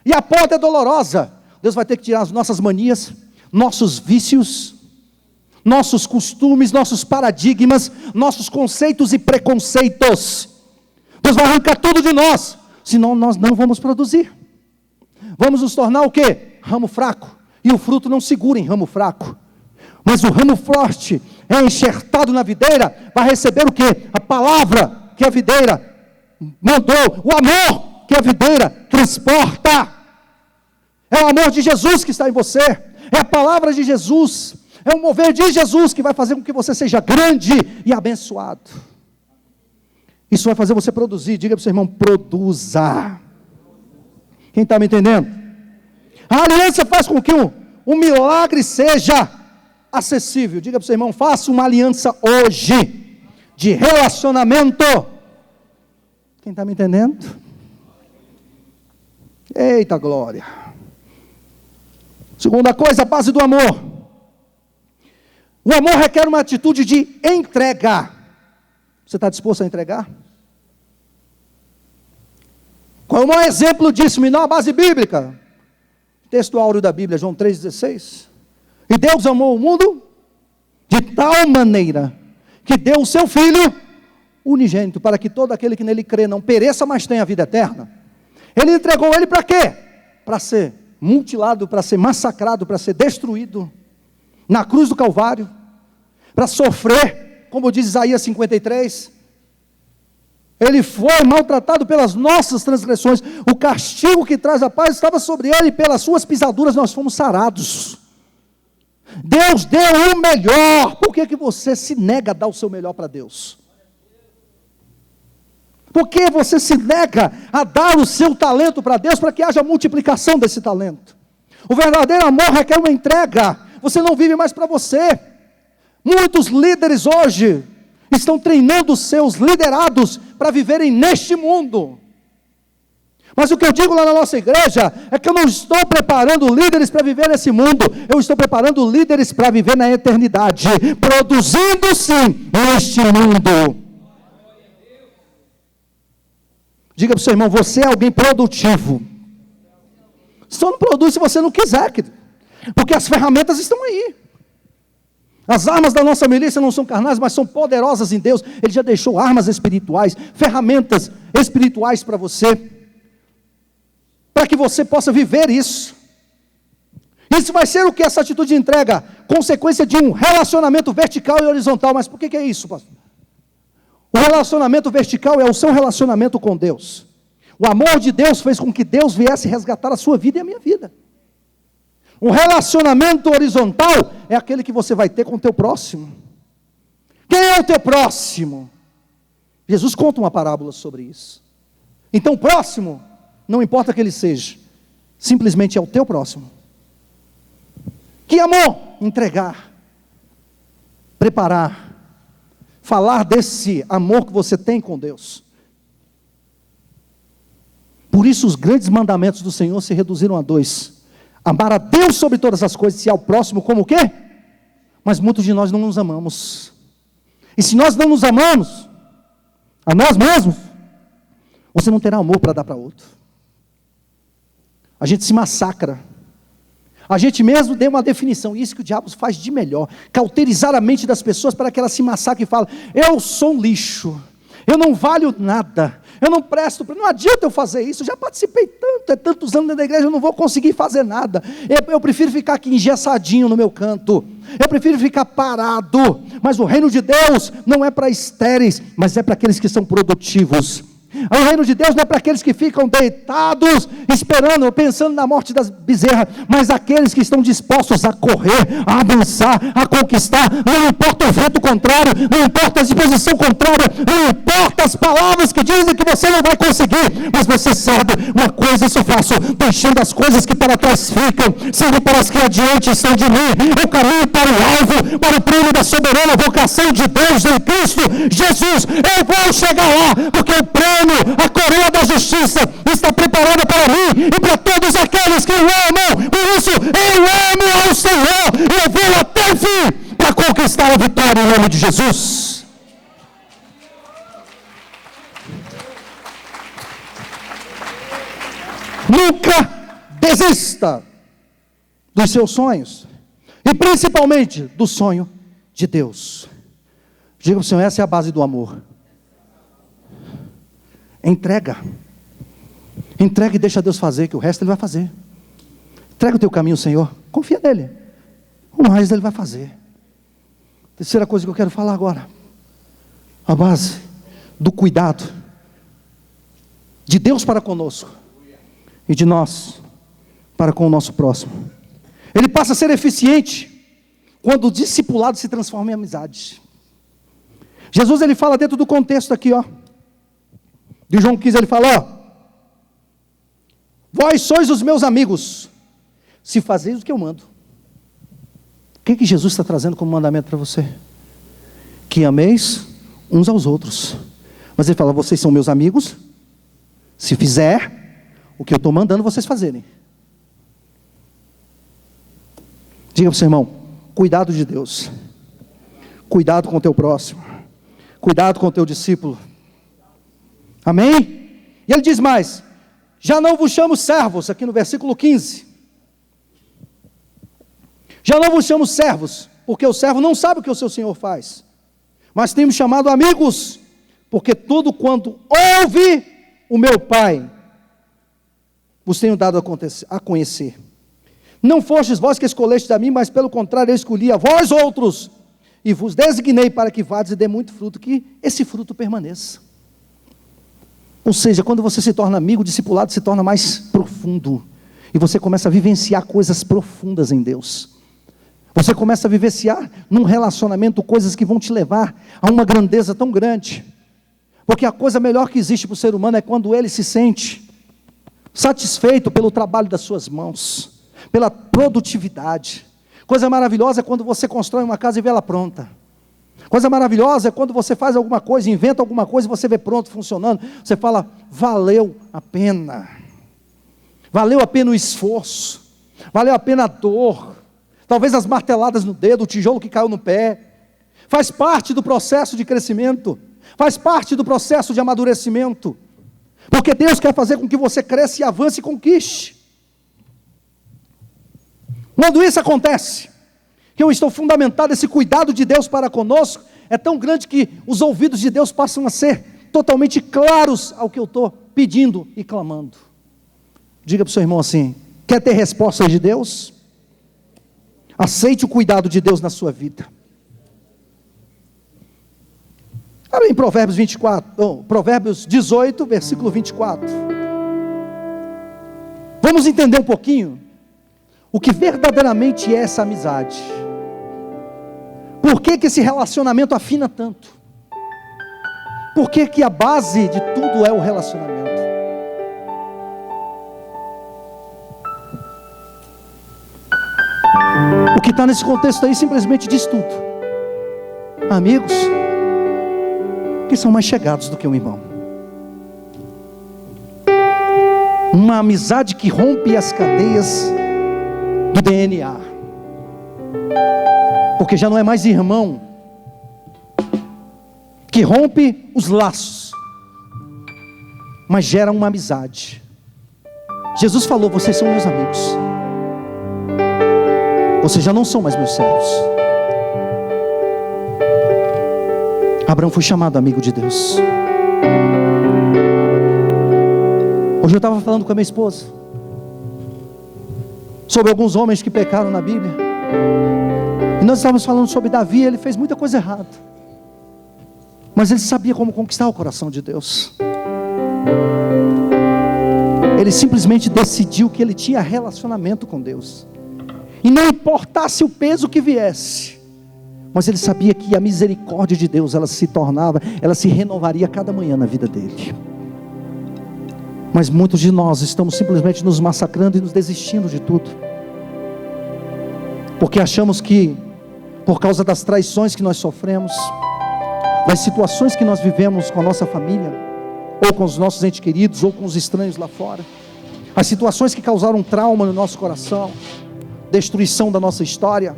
E a poda é dolorosa. Deus vai ter que tirar as nossas manias, nossos vícios, nossos costumes, nossos paradigmas, nossos conceitos e preconceitos. Deus vai arrancar tudo de nós, senão nós não vamos produzir. Vamos nos tornar o quê? Ramo fraco. E o fruto não segura em ramo fraco. Mas o ramo forte é enxertado na videira, vai receber o quê? A palavra que a videira mandou, o amor que a videira transporta. É o amor de Jesus que está em você, é a palavra de Jesus, é o mover de Jesus que vai fazer com que você seja grande e abençoado. Isso vai fazer você produzir. Diga para o seu irmão: produza. Quem está me entendendo? A aliança faz com que um milagre seja acessível. Diga para o seu irmão: faça uma aliança hoje de relacionamento. Quem está me entendendo? Eita glória. Segunda coisa, a base do amor. O amor requer uma atitude de entrega. Você está disposto a entregar? Qual é o maior exemplo disso? Me dá uma base bíblica. Texto áureo da Bíblia, João 3,16. E Deus amou o mundo de tal maneira que deu o seu Filho unigênito, para que todo aquele que nele crê não pereça, mas tenha a vida eterna. Ele entregou ele para quê? Para ser mutilado, para ser massacrado, para ser destruído na cruz do Calvário, para sofrer, como diz Isaías 53. Ele foi maltratado pelas nossas transgressões, o castigo que traz a paz estava sobre ele, e pelas suas pisaduras nós fomos sarados. Deus deu o melhor. Por que você se nega a dar o seu melhor para Deus? Por que você se nega a dar o seu talento para Deus, para que haja multiplicação desse talento? O verdadeiro amor requer uma entrega. Você não vive mais para você. Muitos líderes hoje estão treinando os seus liderados para viverem neste mundo. Mas o que eu digo lá na nossa igreja é que eu não estou preparando líderes para viver nesse mundo, eu estou preparando líderes para viver na eternidade, produzindo sim neste mundo. Diga para o seu irmão: você é alguém produtivo. Só não produz se você não quiser, querido, porque as ferramentas estão aí. As armas da nossa milícia não são carnais, mas são poderosas em Deus. Ele já deixou armas espirituais, ferramentas espirituais para você, para que você possa viver isso. Isso vai ser o que? Essa atitude de entrega? Consequência de um relacionamento vertical e horizontal. Mas por que é isso, pastor? O relacionamento vertical é o seu relacionamento com Deus. O amor de Deus fez com que Deus viesse resgatar a sua vida e a minha vida. O relacionamento horizontal é aquele que você vai ter com o teu próximo. Quem é o teu próximo? Jesus conta uma parábola sobre isso. Então, o próximo, não importa que ele seja, simplesmente é o teu próximo. Que amor? Entregar, preparar, falar desse amor que você tem com Deus. Por isso os grandes mandamentos do Senhor se reduziram a 2. Amar a Deus sobre todas as coisas e ao próximo como o quê? Mas muitos de nós não nos amamos. E se nós não nos amamos, a nós mesmos, você não terá amor para dar para outro. A gente se massacra. A gente mesmo deu uma definição, isso que o diabo faz de melhor, cauterizar a mente das pessoas para que elas se massacrem e falem, eu sou um lixo, eu não valho nada, eu não presto, não adianta eu fazer isso, eu já participei tanto, tantos anos dentro da igreja, eu não vou conseguir fazer nada, eu prefiro ficar aqui engessadinho no meu canto, eu prefiro ficar parado, mas o reino de Deus não é para estéreis, mas é para aqueles que são produtivos. O reino de Deus não é para aqueles que ficam deitados, esperando, pensando na morte das bezerras, mas aqueles que estão dispostos a correr, a avançar, a conquistar, não importa o vento contrário, não importa a disposição contrária, não importa as palavras que dizem que você não vai conseguir, mas você sabe, uma coisa eu faço, deixando as coisas que para trás ficam, sendo para as que adiante estão de mim, o caminho para o alvo, para o prêmio da soberana vocação de Deus em Cristo Jesus, eu vou chegar lá, porque o prêmio, a coroa da justiça está preparada para mim e para todos aqueles que o amam. Por isso eu amo ao Senhor e eu vou até o fim para conquistar a vitória em nome de Jesus. Nunca desista dos seus sonhos e principalmente do sonho de Deus. Diga para o Senhor, essa é a base do amor. Entrega e deixa Deus fazer, que o resto Ele vai fazer. Entrega o teu caminho, Senhor, confia nele, o mais Ele vai fazer. Terceira coisa que eu quero falar agora, a base do cuidado de Deus para conosco e de nós para com o nosso próximo. Ele passa a ser eficiente quando o discipulado se transforma em amizade. Jesus, ele fala dentro do contexto aqui, de João 15, ele fala, vós sois os meus amigos, se fazeis o que eu mando. O que Jesus está trazendo como mandamento para você? Que ameis uns aos outros. Mas ele fala, vocês são meus amigos, se fizer o que eu estou mandando vocês fazerem. Diga para o seu irmão, cuidado de Deus, cuidado com o teu próximo, cuidado com o teu discípulo. Amém? E ele diz mais, já não vos chamo servos, aqui no versículo 15. Já não vos chamo servos, porque o servo não sabe o que o seu senhor faz. Mas temos chamado amigos, porque tudo quanto ouve o meu Pai, vos tenho dado a conhecer. Não fostes vós que escolhestes a mim, mas pelo contrário eu escolhi a vós outros, e vos designei para que vades e dê muito fruto, que esse fruto permaneça. Ou seja, quando você se torna amigo, o discipulado se torna mais profundo. E você começa a vivenciar coisas profundas em Deus. Você começa a vivenciar num relacionamento coisas que vão te levar a uma grandeza tão grande. Porque a coisa melhor que existe para o ser humano é quando ele se sente satisfeito pelo trabalho das suas mãos, pela produtividade. Coisa maravilhosa é quando você constrói uma casa e vê ela pronta. Coisa maravilhosa é quando você faz alguma coisa, inventa alguma coisa e você vê pronto, funcionando. Você fala, valeu a pena. Valeu a pena o esforço. Valeu a pena a dor. Talvez as marteladas no dedo, o tijolo que caiu no pé. Faz parte do processo de crescimento. Faz parte do processo de amadurecimento. Porque Deus quer fazer com que você cresça e avance e conquiste. Quando isso acontece, que eu estou fundamentado, esse cuidado de Deus para conosco, é tão grande que os ouvidos de Deus passam a ser totalmente claros ao que eu estou pedindo e clamando. Diga para o seu irmão assim, quer ter respostas de Deus? Aceite o cuidado de Deus na sua vida. Olha em Provérbios 24, Provérbios 18, versículo 24. Vamos entender um pouquinho o que verdadeiramente é essa amizade. Por que esse relacionamento afina tanto? Por que a base de tudo é o relacionamento? O que está nesse contexto aí simplesmente diz tudo. Amigos que são mais chegados do que um irmão. Uma amizade que rompe as cadeias do DNA. Porque já não é mais irmão, que rompe os laços, mas gera uma amizade. Jesus falou: vocês são meus amigos, vocês já não são mais meus servos. Abraão foi chamado amigo de Deus. Hoje eu estava falando com a minha esposa sobre alguns homens que pecaram na Bíblia, e nós estávamos falando sobre Davi. Ele fez muita coisa errada, mas ele sabia como conquistar o coração de Deus. Ele simplesmente decidiu que ele tinha relacionamento com Deus, e não importasse o peso que viesse, mas ele sabia que a misericórdia de Deus, ela se renovaria cada manhã na vida dele. Mas muitos de nós estamos simplesmente nos massacrando e nos desistindo de tudo, porque achamos que, por causa das traições que nós sofremos, das situações que nós vivemos com a nossa família, ou com os nossos entes queridos, ou com os estranhos lá fora, as situações que causaram trauma no nosso coração, destruição da nossa história,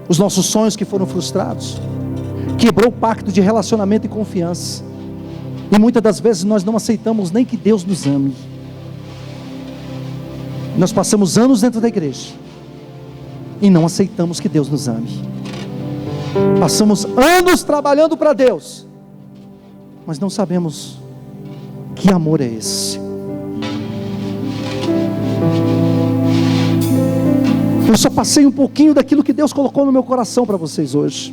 os nossos sonhos que foram frustrados, quebrou o pacto de relacionamento e confiança, e muitas das vezes nós não aceitamos nem que Deus nos ame. Nós passamos anos dentro da igreja e não aceitamos que Deus nos ame. Passamos anos trabalhando para Deus, mas não sabemos que amor é esse. Eu só passei um pouquinho daquilo que Deus colocou no meu coração para vocês hoje.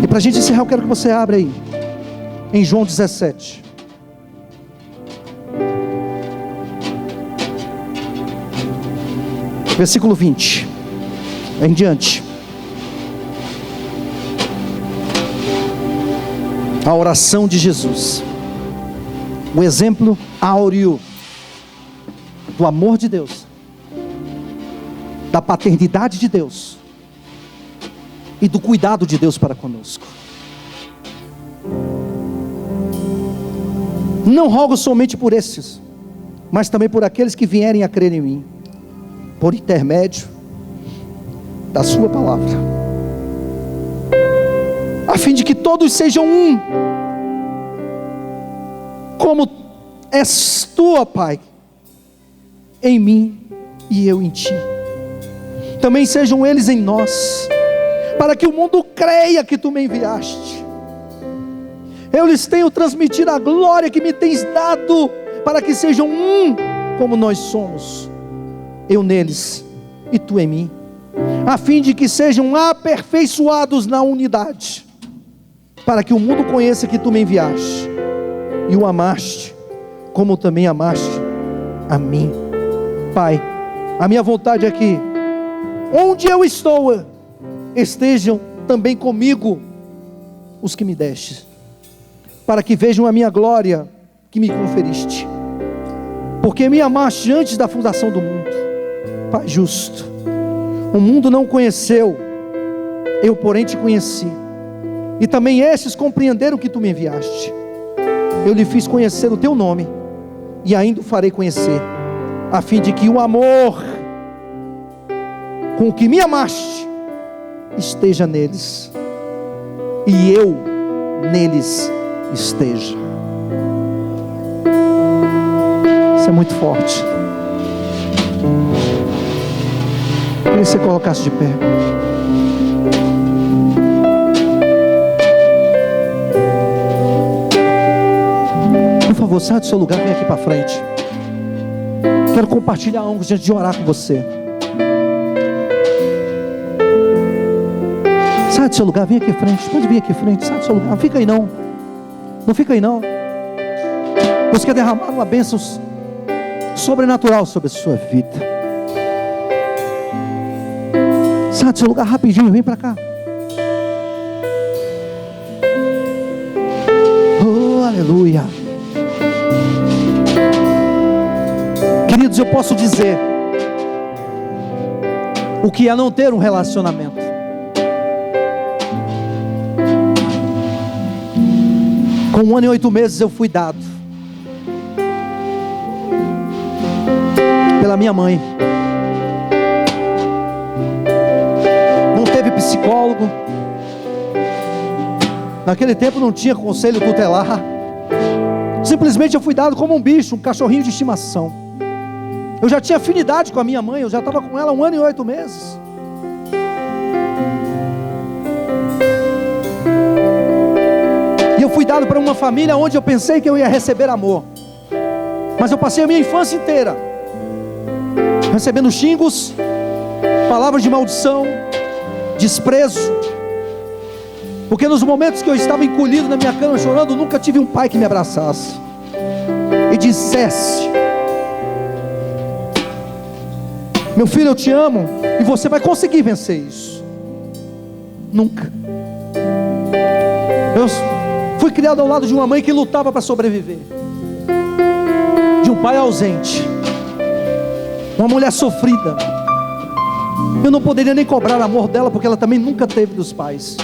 E para a gente encerrar, eu quero que você abra aí em João 17. Versículo 20 em diante. A oração de Jesus, o exemplo áureo do amor de Deus, da paternidade de Deus e do cuidado de Deus para conosco. Não rogo somente por esses, mas também por aqueles que vierem a crer em mim, por intermédio da sua palavra, a fim de que todos sejam um, como és tu, ó Pai, em mim e eu em ti. Também sejam eles em nós, para que o mundo creia que tu me enviaste. Eu lhes tenho transmitido a glória que me tens dado, para que sejam um como nós somos, eu neles e tu em mim, a fim de que sejam aperfeiçoados na unidade, para que o mundo conheça que tu me enviaste e o amaste, como também amaste a mim. Pai, a minha vontade é que onde eu estou, estejam também comigo os que me deste, para que vejam a minha glória que me conferiste, porque me amaste antes da fundação do mundo. Pai justo, o mundo não conheceu, eu porém te conheci, e também estes compreenderam que tu me enviaste. Eu lhe fiz conhecer o teu nome, e ainda o farei conhecer, a fim de que o amor com o que me amaste esteja neles, e eu neles esteja. Isso é muito forte. Queria que você colocasse de pé. Por favor, sai do seu lugar, vem aqui para frente. Quero compartilhar algo antes de orar com você. Sai do seu lugar, vem aqui à frente. Pode vir aqui à frente, sai do seu lugar. Não fica aí não. Não fica aí não. Deus quer derramar uma bênção sobrenatural sobre a sua vida. Sai do seu lugar rapidinho, vem para cá. Oh, aleluia. Queridos, eu posso dizer o que é não ter um relacionamento. Com 1 ano e 8 meses eu fui dado pela minha mãe. Não teve psicólogo. Naquele tempo não tinha conselho tutelar. Simplesmente eu fui dado como um bicho, um cachorrinho de estimação. Eu já tinha afinidade com a minha mãe. Eu já estava com ela 1 ano e 8 meses. E eu fui dado para uma família onde eu pensei que eu ia receber amor. Mas eu passei a minha infância inteira recebendo xingos, palavras de maldição, desprezo. Porque nos momentos que eu estava encolhido na minha cama chorando, nunca tive um pai que me abraçasse e dissesse: meu filho, eu te amo e você vai conseguir vencer isso. Nunca. Eu fui criado ao lado de uma mãe que lutava para sobreviver, de um pai ausente, uma mulher sofrida. Eu não poderia nem cobrar amor dela, porque ela também nunca teve dos pais.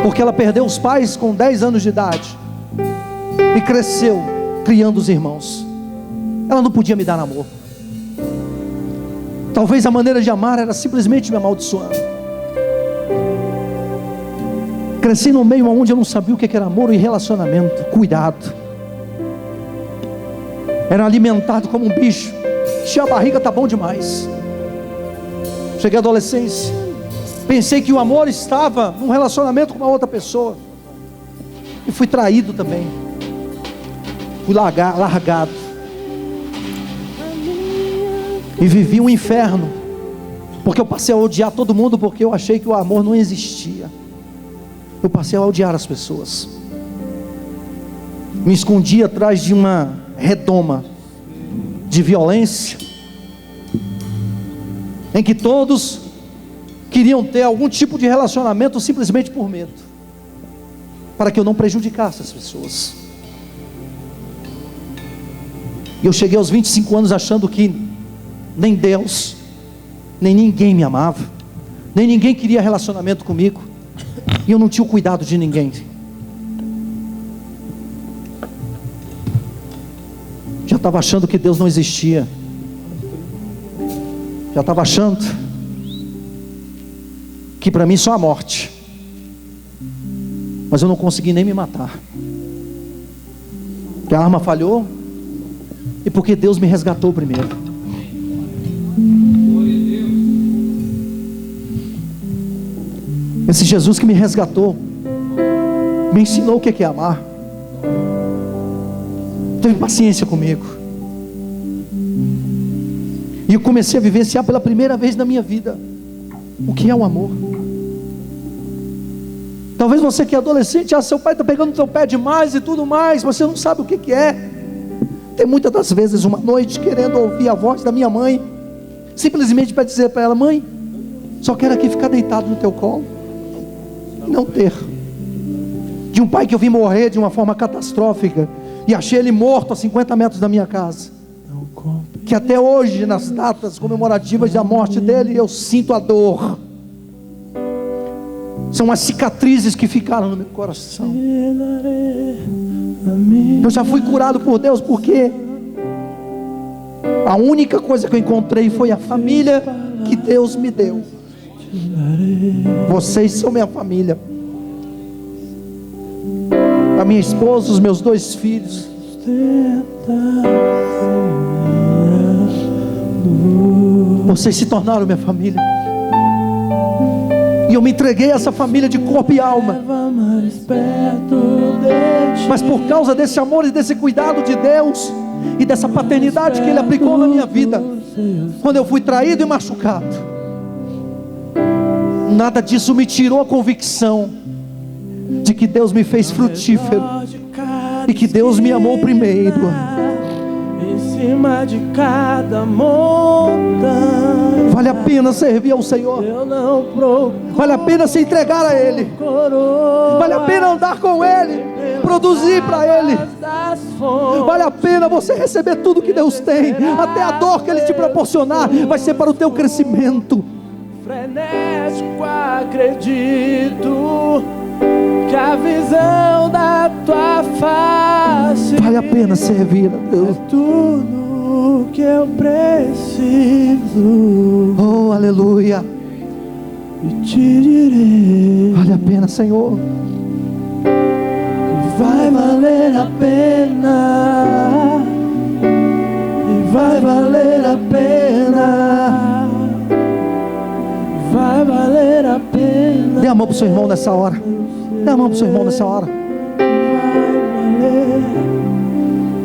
Porque ela perdeu os pais com 10 anos de idade e cresceu criando os irmãos. Ela não podia me dar amor. Talvez a maneira de amar era simplesmente me amaldiçoando. Cresci num meio onde eu não sabia o que era amor e relacionamento, cuidado. Era alimentado como um bicho. Encher a barriga tá bom demais. Cheguei à adolescência, pensei que o amor estava num relacionamento com uma outra pessoa, e fui traído também. Fui largado e vivi um inferno, porque eu passei a odiar todo mundo, porque eu achei que o amor não existia. Eu passei a odiar as pessoas. Me escondi atrás de uma redoma de violência, em que todos queriam ter algum tipo de relacionamento simplesmente por medo, para que eu não prejudicasse as pessoas. E eu cheguei aos 25 anos achando que nem Deus, nem ninguém me amava, nem ninguém queria relacionamento comigo, e eu não tinha o cuidado de ninguém. Já estava achando que Deus não existia. Já estava achando que para mim só a morte. Mas eu não consegui nem me matar, porque a arma falhou e porque Deus me resgatou primeiro. Esse Jesus que me resgatou me ensinou o que é amar. Teve paciência comigo, e eu comecei a vivenciar pela primeira vez na minha vida o que é o amor. Talvez você que é adolescente, seu pai está pegando no teu pé demais e tudo mais, você não sabe o que é. Tem muitas das vezes uma noite querendo ouvir a voz da minha mãe, simplesmente para dizer para ela: mãe, só quero aqui ficar deitado no teu colo, e não ter. De um pai que eu vi morrer de uma forma catastrófica, e achei ele morto a 50 metros da minha casa, que até hoje, nas datas comemorativas da morte dele, eu sinto a dor. São as cicatrizes que ficaram no meu coração. Eu já fui curado por Deus, porque a única coisa que eu encontrei foi a família que Deus me deu. Vocês são minha família. A minha esposa, os meus 2 filhos. Vocês se tornaram minha família, e eu me entreguei a essa família de corpo e alma. Mas por causa desse amor e desse cuidado de Deus, e dessa paternidade que Ele aplicou na minha vida, quando eu fui traído e machucado, Nada disso me tirou a convicção de que Deus me fez frutífero e que Deus me amou primeiro. Em cima de cada montanha, Vale a pena servir ao Senhor. eu não procuro Vale a pena se entregar a Ele. coroa Vale a pena andar com Ele, produzir para Ele. das fontes. Vale a pena você receber tudo que Deus tem. Até a dor que Ele te proporcionar vai ser para o teu crescimento. Frenético, acredito que a visão da tua face Vale a pena servir a Deus. é tudo que eu preciso, Oh, aleluia. e te direi Vale a pena, Senhor. que vai valer a pena, e vai valer a pena, vai valer a pena. Dê a mão para o seu irmão nessa hora. Dê a mão para o seu irmão nessa hora.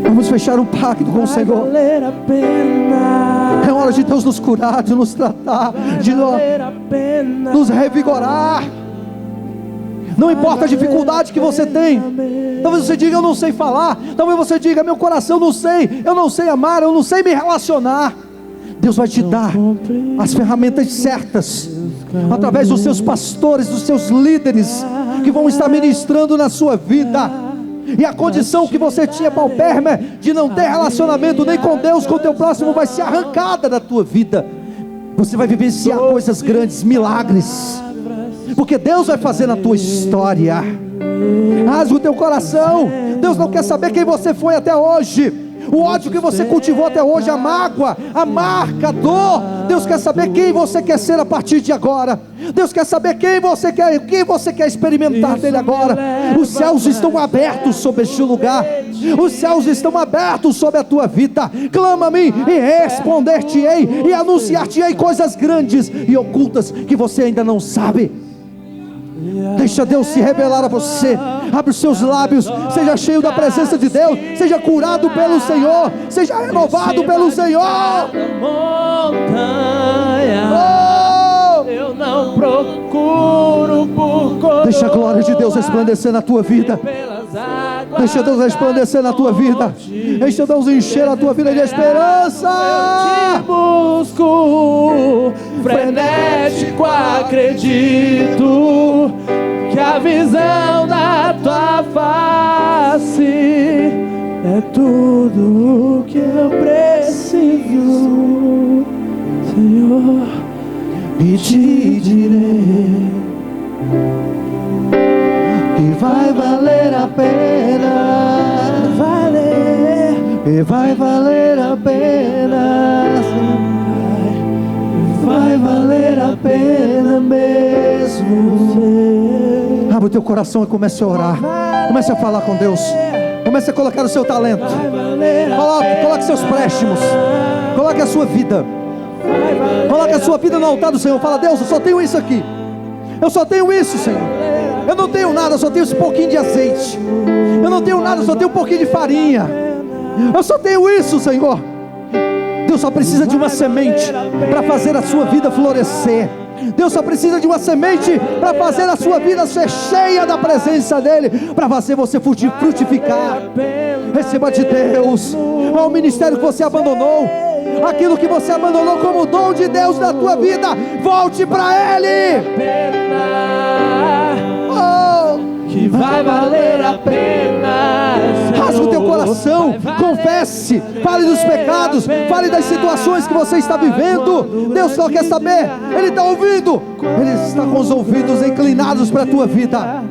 Vamos fechar um pacto com o Senhor. Valer a pena. É hora de Deus nos curar, de nos tratar, de Valer a pena. nos revigorar. Não importa a dificuldade que você tem. Talvez você diga, eu não sei falar. Talvez você diga, meu coração não sei. Eu não sei amar, eu não sei me relacionar. Deus vai te dar as ferramentas certas, através dos seus pastores, dos seus líderes, que vão estar ministrando na sua vida. E a condição que você tinha paupérrima de não ter relacionamento nem com Deus, com o teu próximo, vai ser arrancada da tua vida. Você vai vivenciar coisas grandes, milagres, porque Deus vai fazer na tua história. Rasga o teu coração. Deus não quer saber quem você foi até hoje, o ódio que você cultivou até hoje, a mágoa, a marca, a dor. Deus quer saber quem você quer ser a partir de agora. Deus quer saber quem você quer experimentar dele agora. Os céus estão abertos sobre este lugar. Os céus estão abertos sobre a tua vida. Clama a mim e responder-te-ei, e anunciar-te-ei coisas grandes e ocultas que você ainda não sabe. Deixa Deus se revelar a você. Abre os seus lábios, seja cheio da presença de Deus, seja curado pelo Senhor, seja renovado pelo Senhor. Oh! Eu não procuro por coroa. Deixa a glória de Deus resplandecer na tua vida. Deixa Deus resplandecer na tua vida. Deixa Deus encher a tua vida de esperança. Te busco, frenético, acredito que a visão da tua face é tudo que eu preciso, Senhor, e te direi que vai valer a pena, e vai valer a pena, vai valer a pena mesmo. Abre o teu coração e comece a orar. Comece a falar com Deus. Comece a colocar o seu talento. Coloque seus préstimos. Coloque a sua vida. Coloque a sua vida no altar do Senhor. Fala, Deus, eu só tenho isso aqui. Eu só tenho isso, Senhor. Eu não tenho nada, eu só tenho esse pouquinho de azeite. Eu não tenho nada, eu só tenho um pouquinho de farinha. Eu só tenho isso, Senhor. Deus só precisa de uma semente para fazer a sua vida florescer. Deus só precisa de uma semente para fazer a sua vida ser cheia da presença dEle, para fazer você frutificar. Receba de Deus ao ministério que você abandonou, aquilo que você abandonou como dom de Deus na tua vida, volte para Ele. Que vai valer a pena. Rasga o teu coração, confesse, fale dos pecados, fale das situações que você está vivendo. Deus só quer saber, Ele está ouvindo, Ele está com os ouvidos inclinados para a tua vida.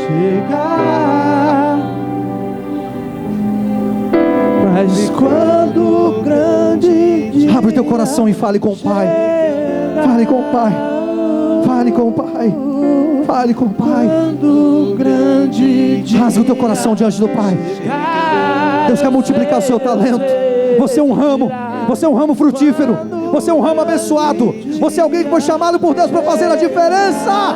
Chegar, mas quando grande dia Abre o teu coração e fale com o Pai. Fale com o Pai. Fale com o Pai. Fale com o Pai. quando grande dia Rasga o teu coração diante do Pai. Deus quer multiplicar o seu talento. Você é um ramo. Você é um ramo frutífero. Você é um ramo abençoado. Você é alguém que foi chamado por Deus para fazer a diferença.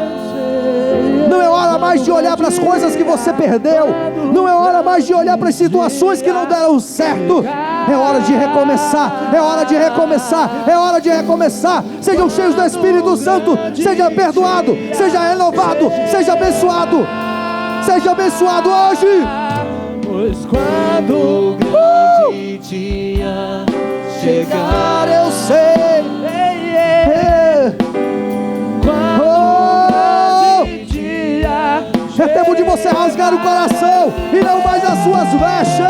Não é hora mais de olhar para as coisas que você perdeu. Não é hora mais de olhar para as situações que não deram certo. É hora de recomeçar. É hora de recomeçar. É hora de recomeçar. Sejam cheios do Espírito Santo. Seja perdoado. Seja renovado. Seja abençoado. Seja abençoado hoje. Pois quando o grande dia chegar, eu sei. É tempo de você rasgar o coração e não mais as suas vestes.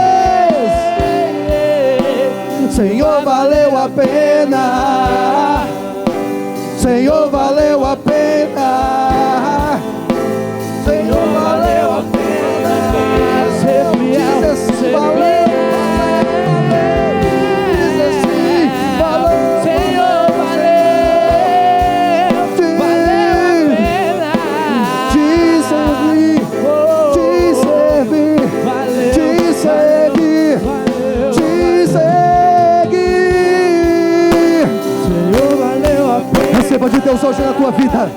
Senhor, valeu a pena. Senhor, valeu a pena. Senhor, valeu a pena. Ser fiel, ser fiel. Receba de Deus hoje na tua vida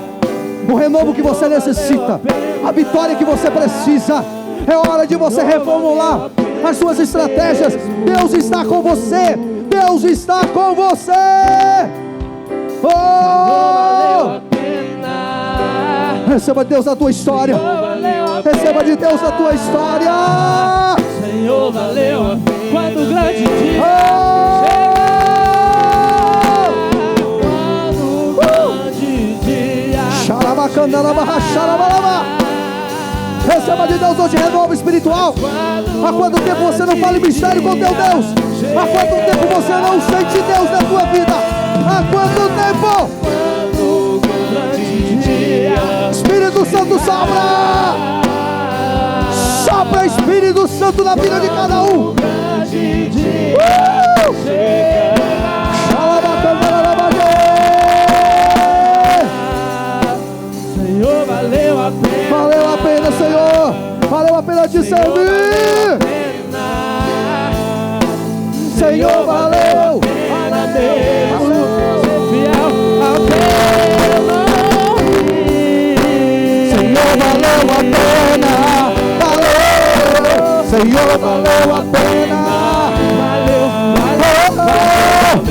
o renovo que você necessita, a vitória que você precisa. É hora de você reformular as suas estratégias. Deus está com você. Deus está com você. Oh! Receba de Deus a tua história. Receba de Deus a tua história. Senhor, valeu a pena. Quando o grande dia receba de Deus hoje renovo espiritual. Há quanto tempo você não fala em mistério com teu Deus? Há quanto tempo você não sente Deus na tua vida? Há quanto tempo? Espírito Santo sopra. Sopra Espírito Santo na vida de cada um. Senhor, valeu a pena. Valeu a pena, Senhor. Valeu a pena te servir. Senhor, valeu. Para Deus, ser fiel ao teu nome. Senhor, valeu a pena. Valeu. Senhor, valeu a pena. Valeu, valeu.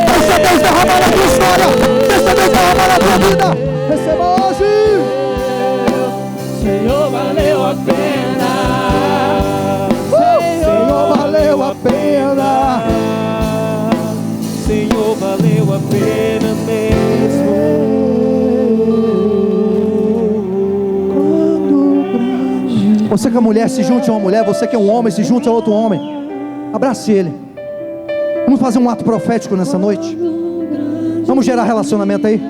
Deixa Deus derramar na tua história. Deixa Deus derramar na tua vida. Receba hoje. Senhor, valeu a pena. Senhor, valeu a pena. Senhor, valeu a pena mesmo. Você que é mulher, se junte a uma mulher. Você que é um homem, se junte a outro homem. Abrace ele. Vamos fazer um ato profético nessa noite. Vamos gerar relacionamento aí.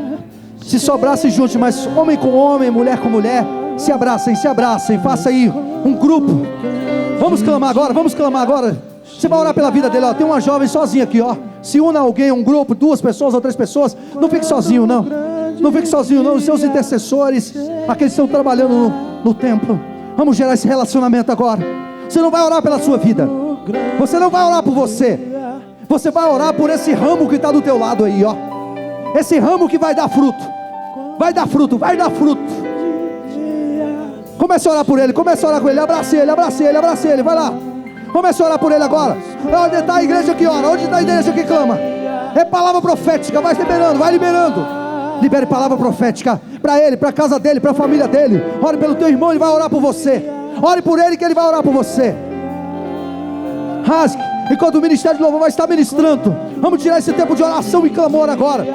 Se sobrar, se junte, mas homem com homem, mulher com mulher, se abracem, faça aí um grupo. Vamos clamar agora. Você vai orar pela vida dele, ó. Tem uma jovem sozinha aqui, ó. Se una alguém, um grupo, 2 pessoas ou 3 pessoas. Não fique sozinho, não. Não fique sozinho, não. Os seus intercessores, aqueles que estão trabalhando no templo. Vamos gerar esse relacionamento agora. Você não vai orar pela sua vida. Você não vai orar por você. Você vai orar por esse ramo que está do teu lado aí, ó. Esse ramo que vai dar fruto. Vai dar fruto. Comece a orar por ele, comece a orar com ele. Abrace ele, vai lá. Comece a orar por ele agora. Onde está a igreja que ora? Onde está a igreja que clama? É palavra profética, vai liberando. Libere palavra profética para ele, para a casa dele, para a família dele. Ore pelo teu irmão, ele vai orar por você. Ore por ele que ele vai orar por você. Rasgue, enquanto o ministério de louvor vai estar ministrando. Vamos tirar esse tempo de oração e clamor agora.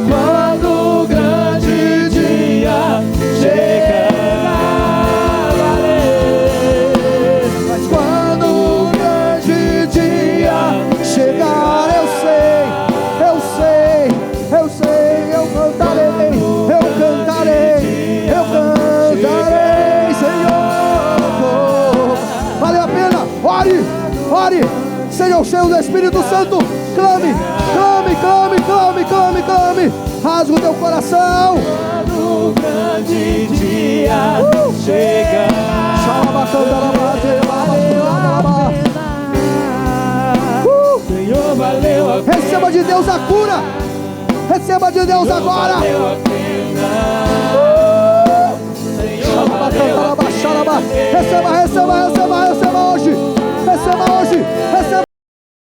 Quando o grande dia chegar, mas quando o grande dia chegar, eu sei, eu cantarei, Senhor. Valeu a pena. Ore, sejam cheios do Espírito Santo. Clame. Rasga o teu coração. quando o grande dia chegar, Senhor, valeu a pena. Receba de Deus a cura. Receba de Deus agora. Receba hoje. Receba hoje. Receba.